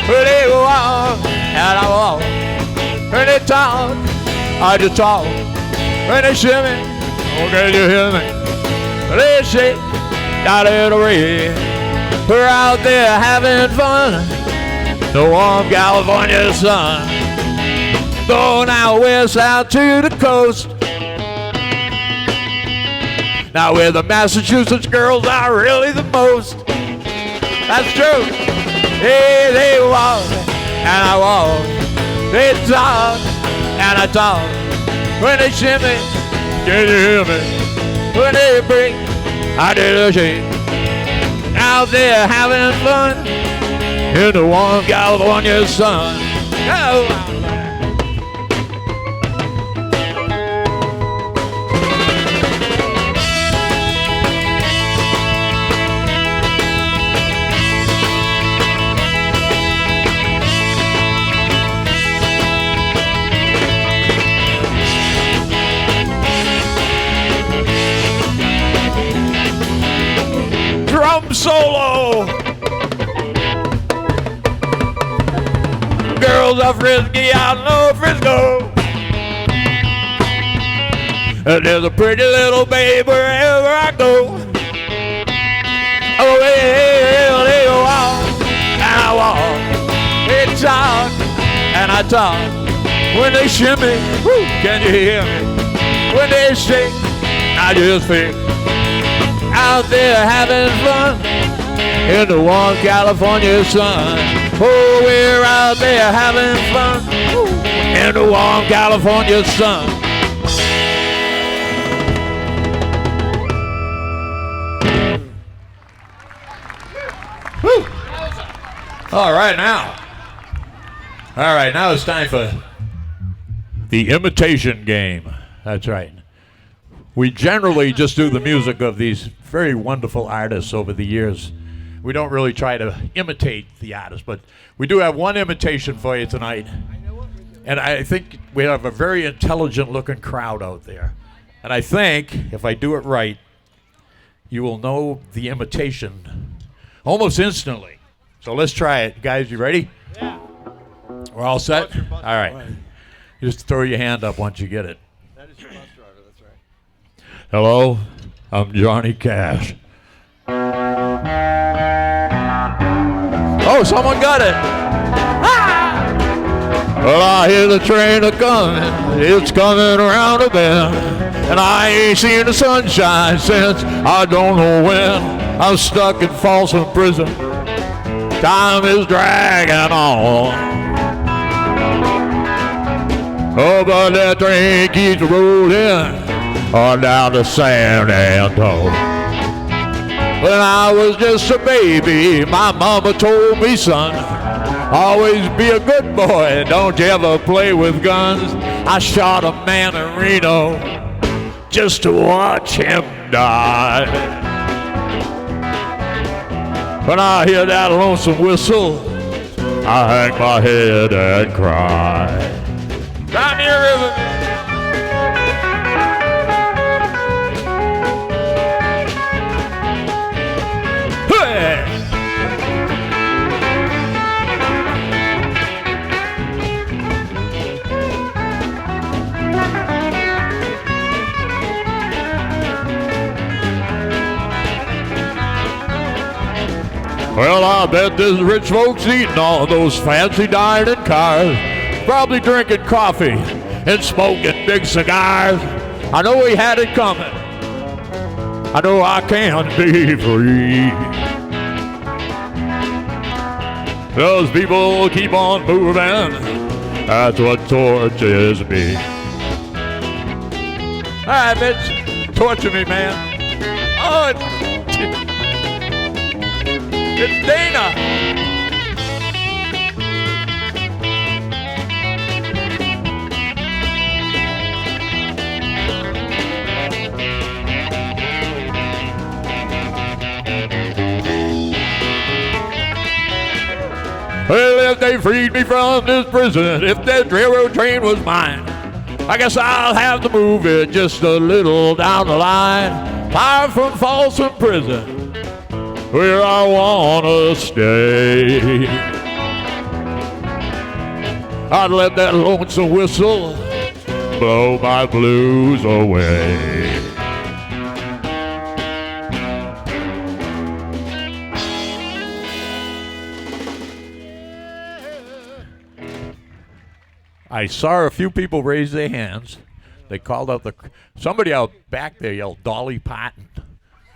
E: When they walk and I walk, when they talk, I just talk. When they shimmy, oh, can you hear me? When they shake, out in the rain. We're out there having fun, the warm California sun. Go now west out to the coast. Now where the Massachusetts girls are really the most. That's true. Hey, they walk and I walk. They talk and I talk. When they shimmy, can you hear me? When they break, I did a shake. Out there having fun in the warm California sun. Oh. Drum solo. Girls are frisky out in old Frisco. And there's a pretty little babe wherever I go. Oh, well, they walk and I walk. They talk and I talk. When they shimmy, whoo, can you hear me? When they shake, I just feel. Out there having fun in the warm California sun. Oh, we're out there having fun in the warm California sun. Woo. All right, now it's time for the imitation game. That's right. We generally just do the music of these very wonderful artists over the years. We don't really try to imitate the artists, but we do have one imitation for you tonight. And I think we have a very intelligent looking crowd out there. And I think, if I do it right, you will know the imitation almost instantly. So let's try it. Guys, you ready?
K: Yeah.
E: We're all set? All right. Just throw your hand up once you get it.
K: That is your bus driver, that's right.
E: Hello, I'm Johnny Cash. Oh, someone got it. Ah! Well, I hear the train a-coming, it's coming around a bend, and I ain't seen the sunshine since I don't know when. I'm stuck in Folsom Prison, time is dragging on. Oh, but that train keeps rolling on down to San Antonio. When I was just a baby, my mama told me, son, always be a good boy, don't you ever play with guns. I shot a man in Reno just to watch him die. When I hear that lonesome whistle, I hang my head and cry. Down here, river. Well, I bet this rich folks eating all those fancy dining cars, probably drinking coffee and smoking big cigars. I know he had it coming. I know I can't be free. Those people keep on moving. That's what tortures me. All right, bitch. Torture me, man. Oh, it's Dana. Well, if they freed me from this prison, if that railroad train was mine, I guess I'll have to move it just a little down the line, far from Folsom Prison, where I wanna stay. I'd let that lonesome whistle blow my blues away. I saw a few people raise their hands. They called out somebody out back there yelled Dolly Parton.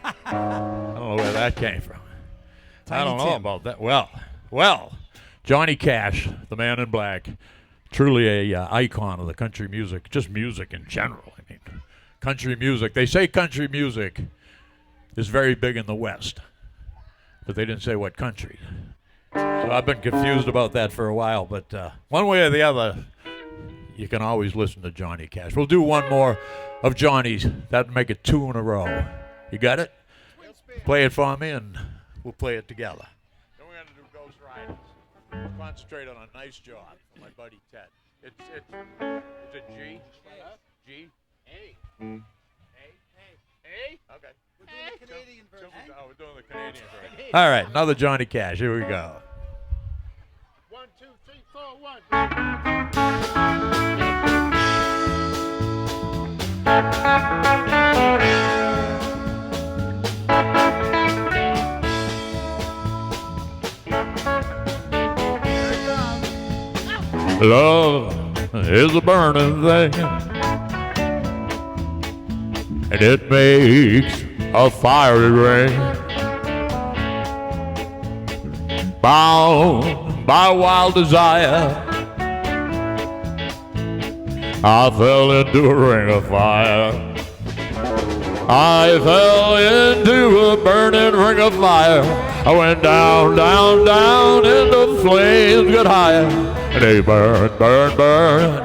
E: I don't know where that came from. I don't know about that. Well, Johnny Cash, the Man in Black, truly a icon of the country music, just music in general. I mean, country music. They say country music is very big in the West, but they didn't say what country. So I've been confused about that for a while, but one way or the other, you can always listen to Johnny Cash. We'll do one more of Johnny's. That'd make it 2 in a row. You got it? Play it for me, and we'll play it together. Then we're going to do Ghost Riders. Concentrate on a nice job for my buddy Ted. It's a G. G. A. A. Okay.
K: We're doing the Canadian version.
E: Oh, we're doing the Canadian version. All right, another Johnny Cash. Here we go.
K: 1, 2, 3, 4, 1.
E: Love is a burning thing, and it makes a fiery ring. Bound by wild desire, I fell into a ring of fire. I fell into a burning ring of fire. I went down, down, down, and the flames got higher. And they burn, burn, burn,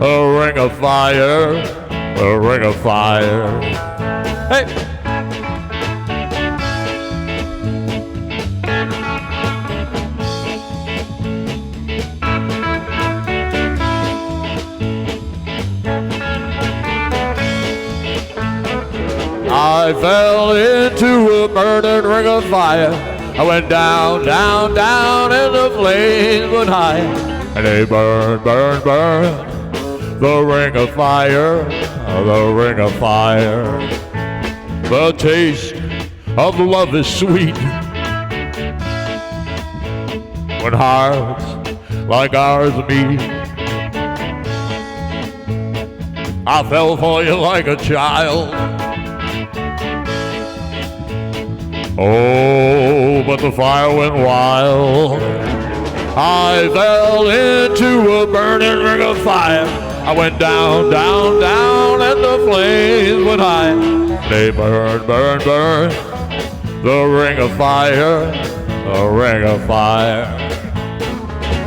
E: a ring of fire, a ring of fire. Hey! I fell into a burning ring of fire. I went down, down, down, and the flames went high. And they burn, burn, burn, the ring of fire, the ring of fire. The taste of love is sweet when hearts like ours meet. I fell for you like a child. Oh, but the fire went wild. I fell into a burning ring of fire. I went down, down, down, and the flames went high. They burned, burned, burned, the ring of fire, the ring of fire.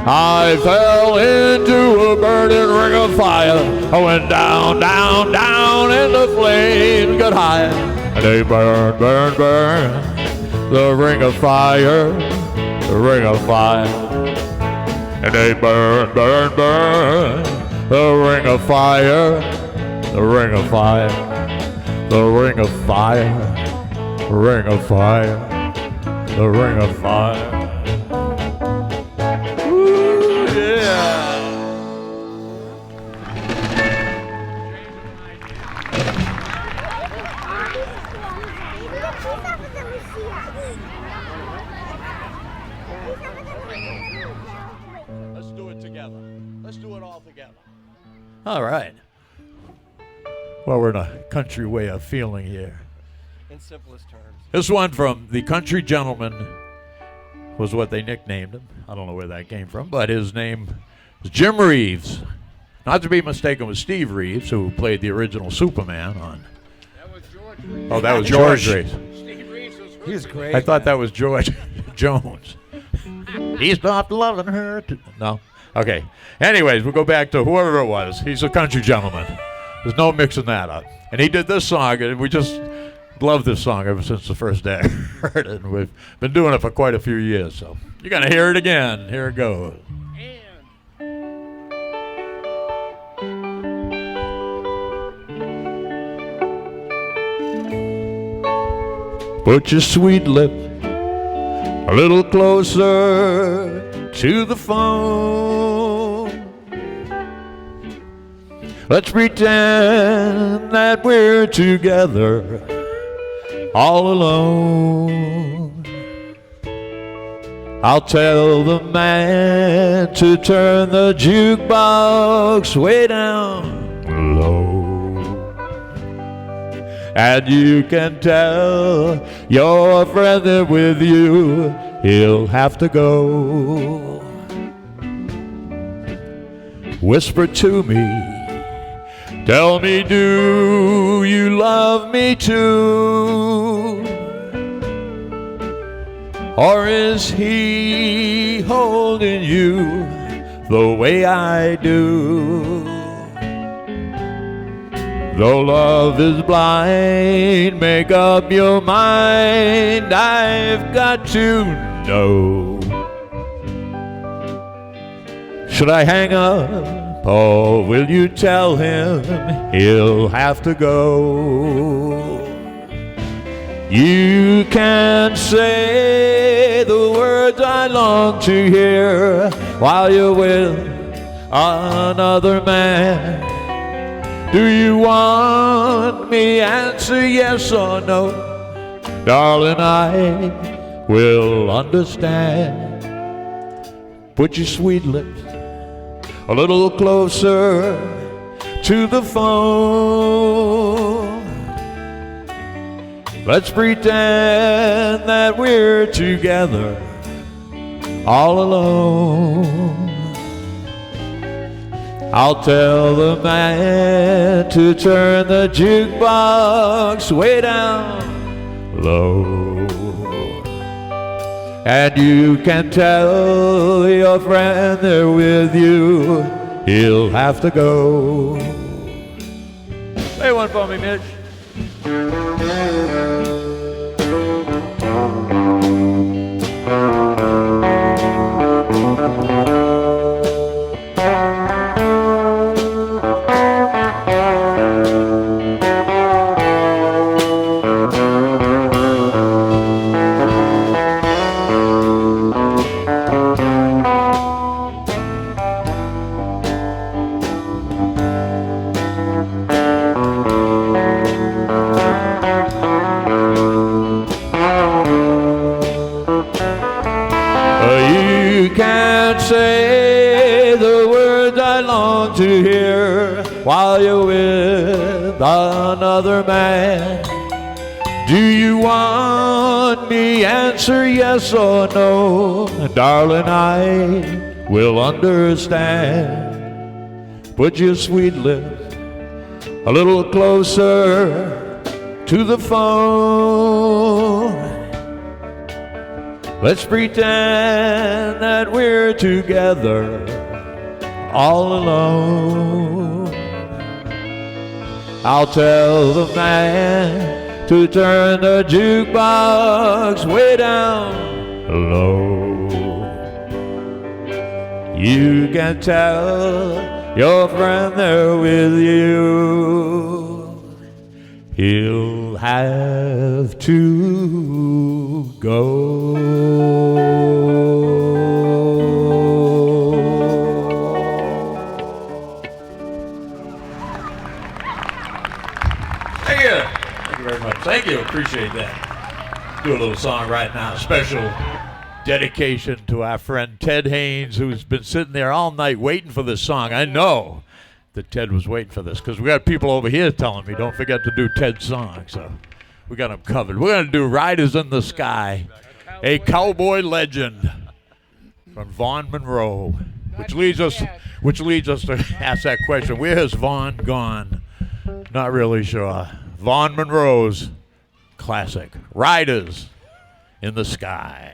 E: I fell into a burning ring of fire. I went down, down, down, and the flames got high. And they burned, burned, burned, the ring of fire, the ring of fire. And they burn, burn, burn, the ring of fire, the ring of fire, the ring of fire, the ring of fire, the ring of fire. Ooh, yeah. Let's do it together. Let's do it all together. All right. Well, we're in a country way of feeling here.
K: In simplest terms.
E: This one from the Country Gentleman was what they nicknamed him. I don't know where that came from, but his name was Jim Reeves. Not to be mistaken with Steve Reeves, who played the original Superman on.
K: That was George Reeves.
E: Oh, that was George Reeves.
K: Steve Reeves was
B: He's great.
E: I thought that was George Jones. He stopped loving her. No. Okay. Anyways, we'll go back to whoever it was. He's a country gentleman. There's no mixing that up. And he did this song, and we just loved this song ever since the first day I heard it. And we've been doing it for quite a few years. So you're going to hear it again. Here it goes. Put your sweet lip a little closer to the phone. Let's pretend that we're together all alone. I'll tell the man to turn the jukebox way down low. And you can tell your friend that with you he'll have to go. Whisper to me, tell me, do you love me too? Or is he holding you the way I do? Though love is blind, make up your mind, I've got to know. Should I hang up, or will you tell him he'll have to go? You can say the words I long to hear while you're with another man. Do you want me? Answer yes or no. Darling, I will understand. Put your sweet lips a little closer to the phone. Let's pretend that we're together all alone. I'll tell the man to turn the jukebox way down low. And you can tell your friend there with you, he'll have to go. Play one for me, Mitch. You can't say the words I long to hear while you're with another man. Do you want me? Answer yes or no, and darling, I will understand. Put your sweet lips a little closer to the phone. Let's pretend that we're together all alone. I'll tell the man to turn the jukebox way down low. You can tell your friend there with you, he'll have to go. Thank you, appreciate that. Do a little song right now, special dedication to our friend Ted Haynes, who's been sitting there all night waiting for this song. I know that Ted was waiting for this because we got people over here telling me don't forget to do Ted's song, so we got him covered. We're going to do Riders in the Sky, a cowboy legend from Vaughn Monroe, which leads us to ask that question, where has Vaughn gone? Not really sure. Vaughn Monroe's classic, Riders in the Sky.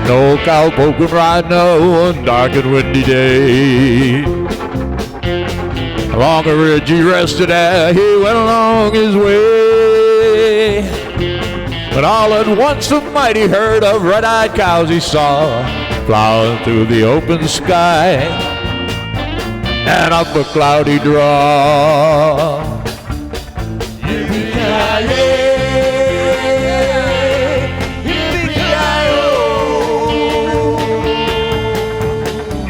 E: No cowboy can ride now one dark and windy day. Along a ridge he rested at, he went along his way. But all at once a mighty herd of red-eyed cows he saw plowing through the open sky and up a cloudy draw.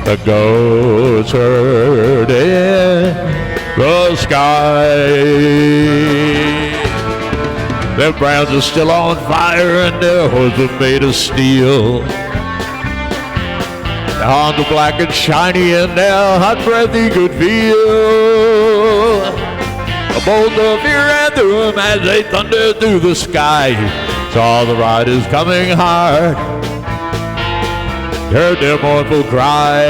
E: The goats herd in the sky. Their brands are still on fire and their hoods are made of steel. Their horns are black and shiny and their hot breath he could feel. A bolt of fear ran through them as they thundered through the sky. Saw the riders coming hard, heard their mournful cry.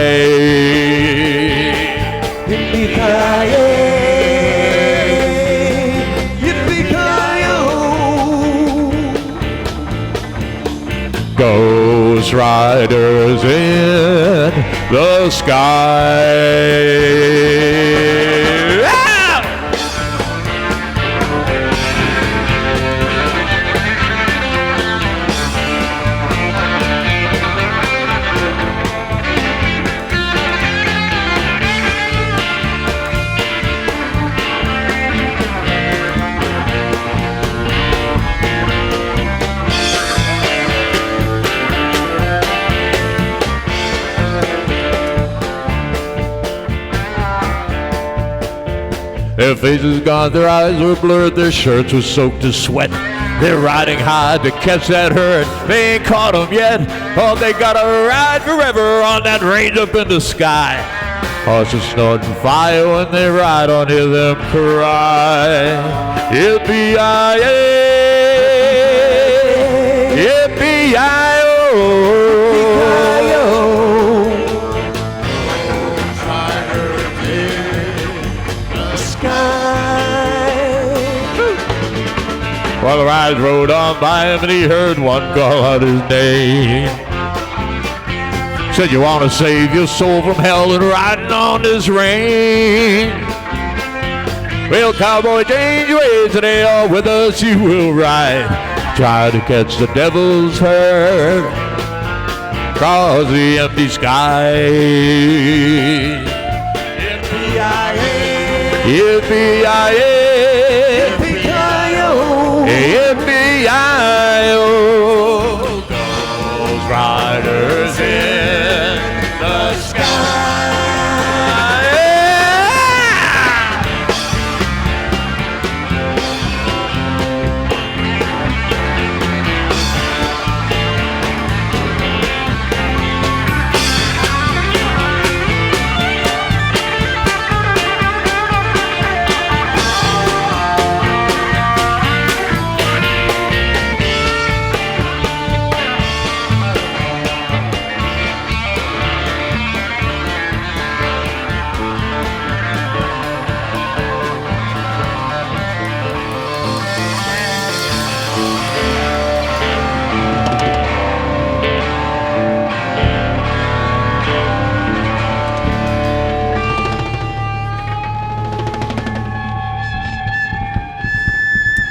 E: Yippee-ki-yay, yippee-ki-yo. Ghost riders in the sky. Their faces gone, their eyes were blurred, their shirts were soaked to sweat. They're riding hard to catch that herd, they ain't caught 'em yet. Oh, they gotta ride forever on that range up in the sky. Horses snorting fire when they ride on, hear them cry. Yippee-yi-yay, yippee-yi-oh. Well, the riders rode on by him and he heard one call out his name. Said, you want to save your soul from hell and riding on this range? Well, cowboy, change your ways today, or with us you will ride. Try to catch the devil's herd across the empty sky. Yippee-yi-yi, yippee-yi-yo, Ghost Riders in the sky.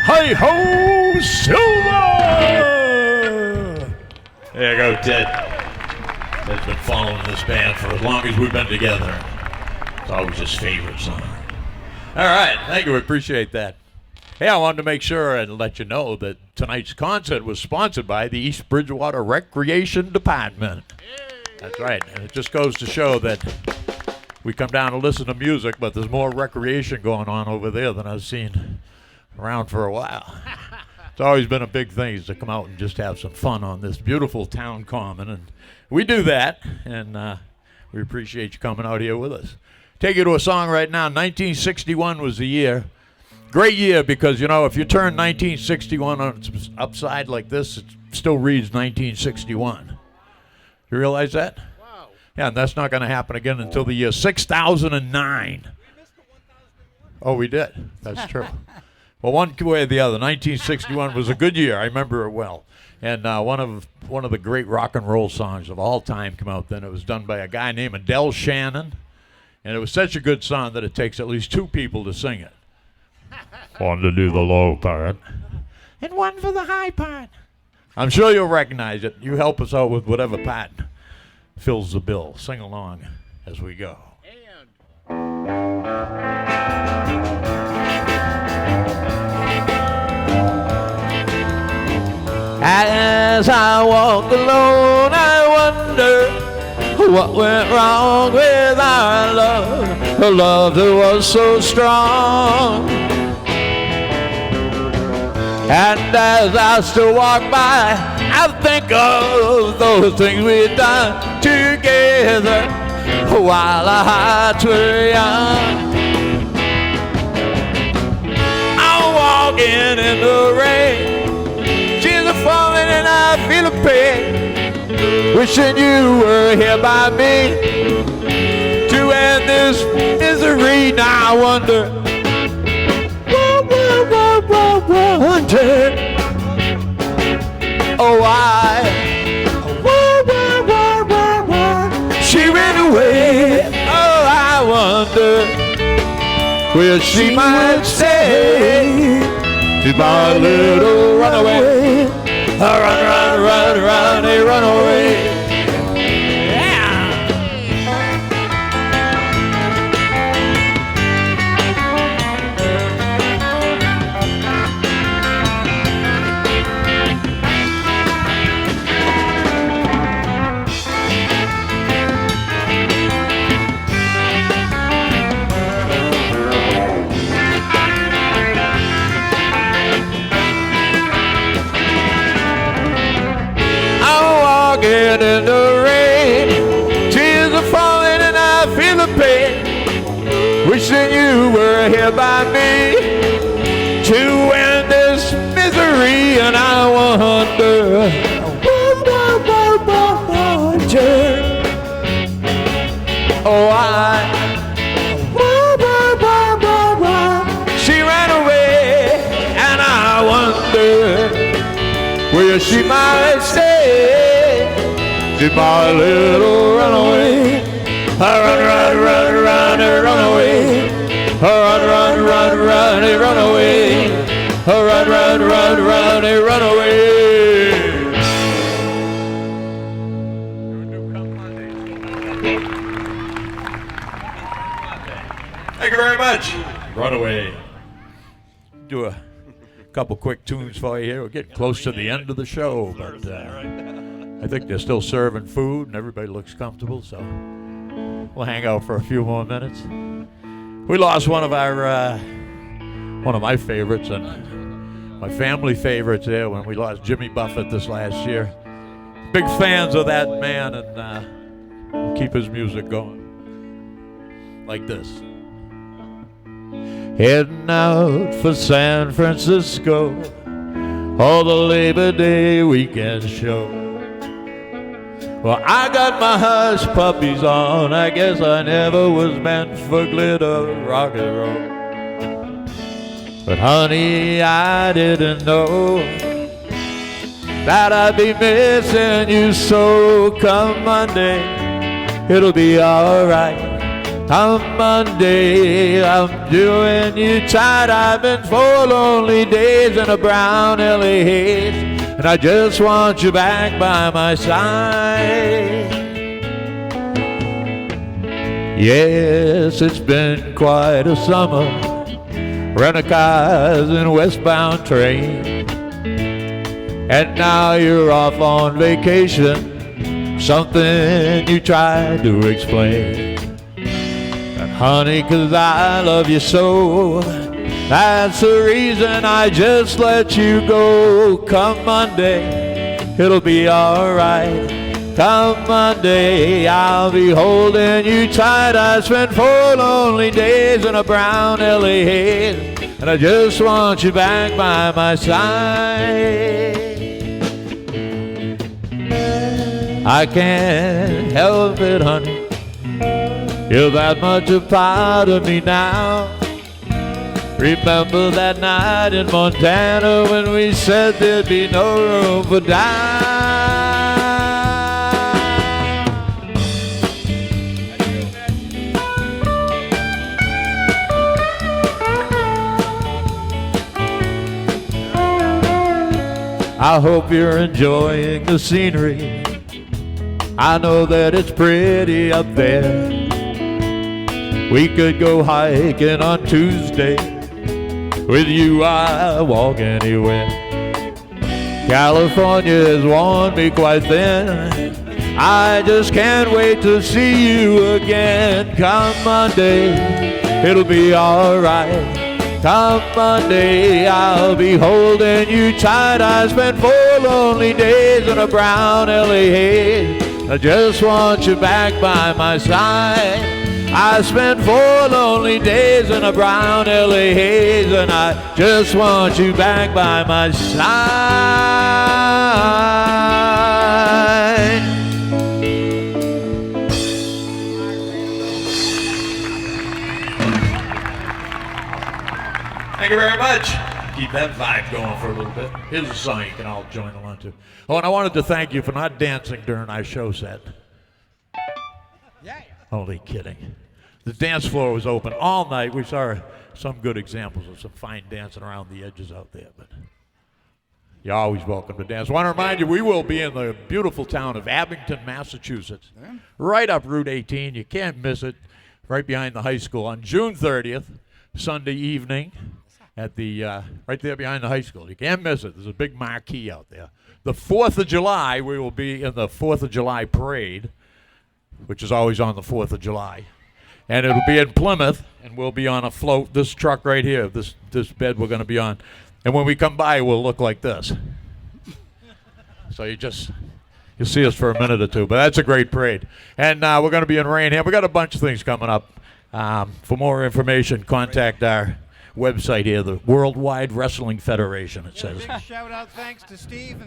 E: Hey ho, Silver! There you go, Ted. Ted's been following this band for as long as we've been together. It's always his favorite song. All right, thank you, appreciate that. Hey, I wanted to make sure and let you know that tonight's concert was sponsored by the East Bridgewater Recreation Department. That's right, and it just goes to show that we come down to listen to music, but there's more recreation going on over there than I've seen around for a while. It's always been a big thing is to come out and just have some fun on this beautiful town common, and we do that, and we appreciate you coming out here with us. Take you to a song right now. 1961 was the year. Great year because, you know, if you turn 1961 on its upside like this, it still reads 1961. You realize that? Wow. Yeah, and that's not going to happen again until the year 6009. Oh, we did. That's true. Well, one way or the other, 1961 was a good year. I remember it well. And one of the great rock and roll songs of all time came out then. It was done by a guy named Adele Shannon. And it was such a good song that it takes at least two people to sing it. One to do the low part. And one for the high part. I'm sure you'll recognize it. You help us out with whatever part fills the bill. Sing along as we go. As I walk alone, I wonder what went wrong with our love, a love that was so strong. And as I still walk by, I think of those things we'd done together while our hearts were young. I'm walking in the rain, falling and I feel a pain, wishing you were here by me to end this misery. Now I wonder, wonder, oh why she ran away. Oh, I wonder where she might stay. She's my little runaway. Run, run, run, run, hey, run away. In the rain, tears are falling and I feel the pain, wishing you were here by me to end this misery. And I wonder, oh why she ran away. And I wonder where she might stay. She's my little runaway. Run, run, run, run, run away. Run, run, run, run, run away. Run, run, run, run, run away. Thank you very much. Runaway. Do a couple quick tunes for you here. We're getting close to the end of the show, but I think they're still serving food and everybody looks comfortable, so we'll hang out for a few more minutes. We lost one of my favorites and my family favorites there when we lost Jimmy Buffett this last year. Big fans of that man, and keep his music going like this. Heading out for San Francisco, all the Labor Day weekend show. Well, I got my hush puppies on. I guess I never was meant for glitter rock and roll. But honey, I didn't know that I'd be missing you. So come Monday, it'll be alright. Come Monday, I'm doing you tight. I've been 4 lonely days in a brown LA haze, and I just want you back by my side. Yes, it's been quite a summer, rental cars and westbound train, and now you're off on vacation, something you tried to explain. Honey, 'cause I love you so, that's the reason I just let you go. Come Monday, it'll be alright. Come Monday, I'll be holding you tight. I spent 4 lonely days in a brown LA haze, and I just want you back by my side. I can't help it, honey, you're that much a part of me now. Remember that night in Montana when we said there'd be no room for doubt? I hope you're enjoying the scenery. I know that it's pretty up there. We could go hiking on Tuesday. With you, I walk anywhere. California has worn me quite thin. I just can't wait to see you again. Come Monday, it'll be alright. Come Monday, I'll be holding you tight. I spent 4 lonely days in a brown LA haze. I just want you back by my side. I spent 4 lonely days in a brown LA haze, and I just want you back by my side. Thank you very much. Keep that vibe going for a little bit. Here's a song you can all join along to. Oh, and I wanted to thank you for not dancing during our show set. Only kidding. The dance floor was open all night. We saw some good examples of some fine dancing around the edges out there, but you're always welcome to dance. I want to remind you, we will be in the beautiful town of Abington, Massachusetts, right up Route 18. You can't miss it, right behind the high school on June 30th, Sunday evening, at the right there behind the high school. You can't miss it. There's a big marquee out there. The 4th of July, we will be in the 4th of July parade, which is always on the 4th of July. And it'll be in Plymouth, and we'll be on a float, this truck right here, this bed we're going to be on. And when we come by, we'll look like this. So you'll see us for a minute or two, but that's a great parade. And we're going to be in Rainham. We got a bunch of things coming up. For more information, contact our website here, the Worldwide Wrestling Federation, it says.
K: Big shout-out thanks to Steve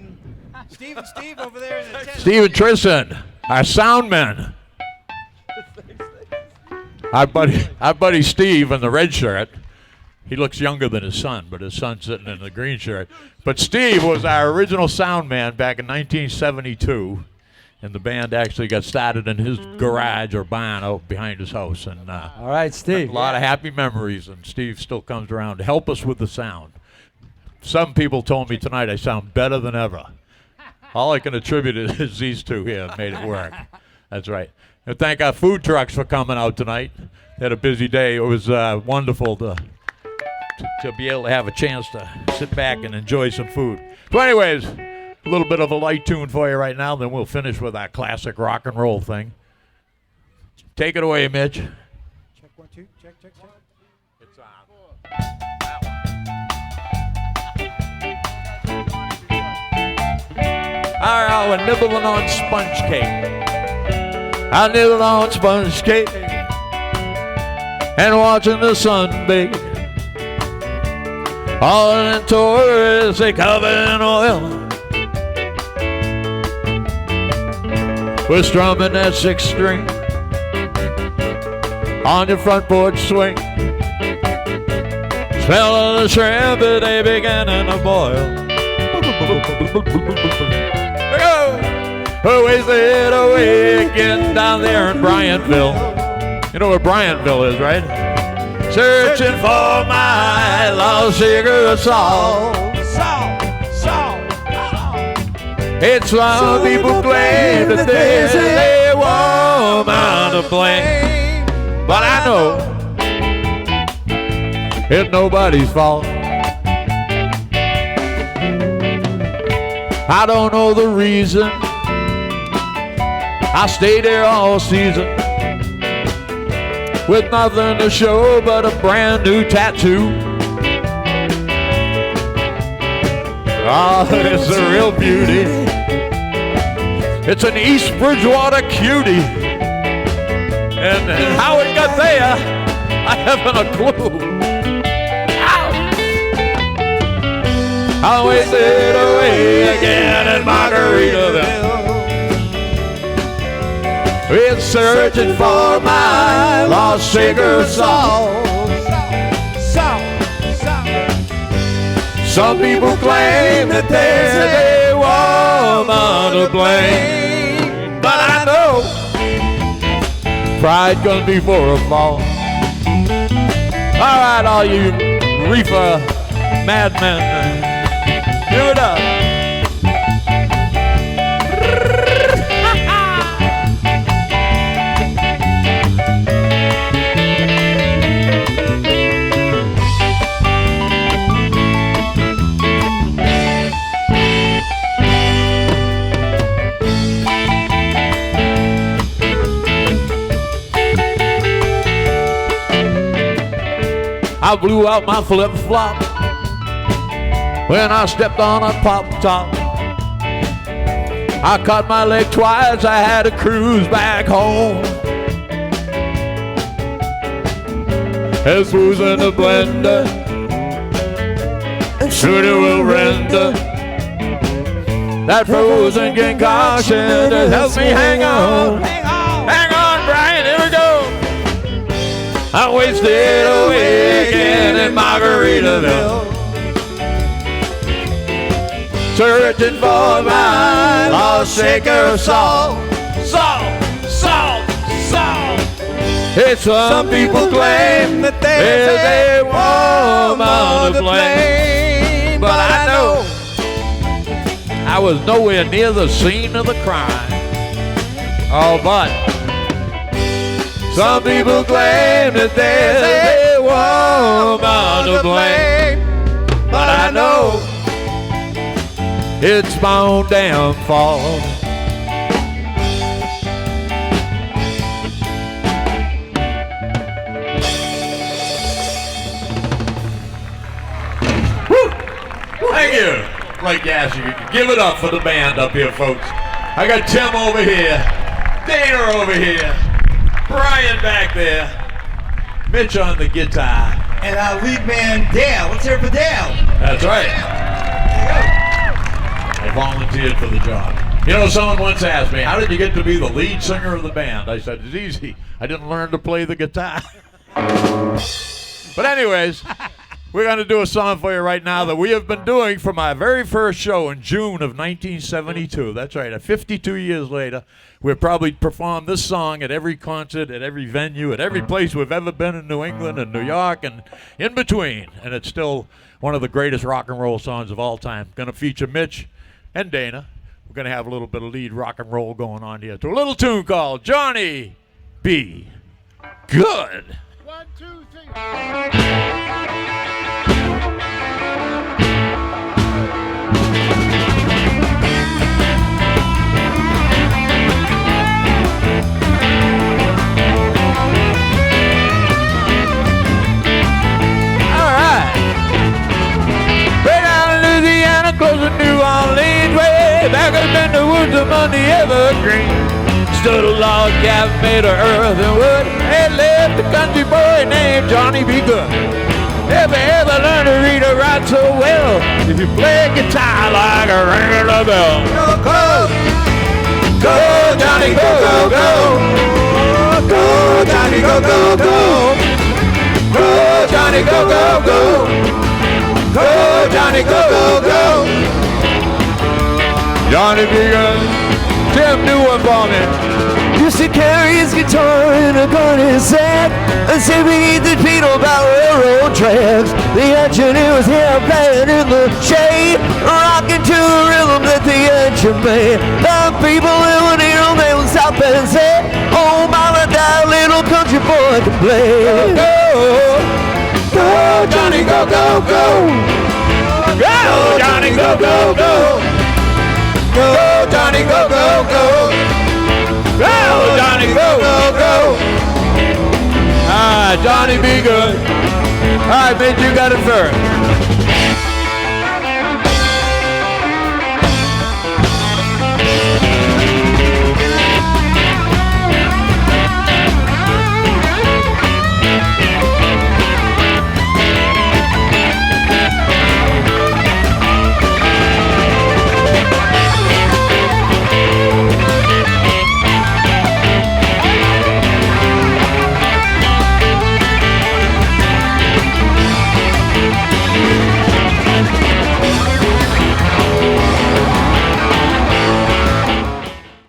K: over there in the tent.
E: Steve and Tristan, our sound men. Our buddy Steve in the red shirt, he looks younger than his son, but his son's sitting in the green shirt. But Steve was our original sound man back in 1972, and the band actually got started in his garage or barn out behind his house. And
C: all right, Steve.
E: A lot of happy memories, and Steve still comes around to help us with the sound. Some people told me tonight I sound better than ever. All I can attribute it is these two here made it work. That's right. And thank our food trucks for coming out tonight. had a busy day. It was wonderful to be able to have a chance to sit back and enjoy some food. So anyways, a little bit of a light tune for you right now, then we'll finish with our classic rock and roll thing. Take it away, Mitch.
B: Check 1, 2. Check.
E: It's on. I was nibbling on sponge cake. I nibbled on sponge cake and watching the sun bake. All in the tourists, they covered in oil. We're strumming that 6th string on your front porch swing. Smell of the shrimp, they beginning to boil. Always the away again down there in Bryantville. You know where Bryantville is, right? Searching for my lost cigarette salt. It's some people claim that there's a woman to blame, but I know it's nobody's fault. I don't know the reason I stayed there all season with nothing to show but a brand new tattoo. Oh, it's a real beauty. It's an East Bridgewater cutie. And how it got there, I haven't a clue. I wasted away again in Margaritaville. We're searching for my lost cigarette salt. Some people claim that there's a woman to blame, but I know pride gonna be for a fall. All right, all you reefer madmen, give it up. I blew out my flip-flop when I stepped on a pop-top. I cut my leg twice, I had to cruise back home. There's booze in the blender, and soon it will render that frozen concoction that helps me hang on. Hang on, Brian, here we go. I wasted away again in Margaritaville, searching for my lost cigarette salt. It's some people claim that there's a woman to blame, but I know I was nowhere near the scene of the crime. Oh, but some people claim that there's a woman to blame, but I know it's my own damn fault. Woo! Thank you. Like yes, you can give it up for the band up here, folks. I got Tim over here, Dana over here, Brian back there, Mitch on the guitar,
C: and our lead man, Dale. Let's hear it for Dale.
E: That's right. I volunteered for the job. You know, someone once asked me, how did you get to be the lead singer of the band? I said, it's easy. I didn't learn to play the guitar. But anyways, we're going to do a song for you right now that we have been doing from our very first show in June of 1972. That's right, 52 years later, we've probably performed this song at every concert, at every venue, at every place we've ever been in New England and New York and in between. And it's still one of the greatest rock and roll songs of all time. Going to feature Mitch and Dana. We're going to have a little bit of lead rock and roll going on here to a little tune called Johnny B. Good.
B: 1, 2, 3.
E: All right. Way down in Louisiana, close to New Orleans way. Back up in the woods among the evergreen. Stood a log cabin made of earth and wood. Had left a country boy named Johnny B. Good. Ever learned to read or write so well? If you play guitar like a ringing a bell. Go, go, Johnny, go, go, go. Go, Johnny, go, go, go. Go, Johnny, go, go, go. Go, Johnny, go, go, go. Johnny B. Good. Tim, do one for me.
C: Used to carry his guitar in a garden sack and say we the Beetle about railroad tracks. The engineer was here playing in the shade, rocking to the rhythm that the engine made. The people that would hear him, they would stop and say, oh, mama, that little country boy can play.
E: Go, go, Johnny, go, go, go. Go, Johnny, go, go, go. Go, Johnny, go, go, go. Go, Johnny, go, go, go. All right, Johnny, be good. All right, Mitch, you got it first.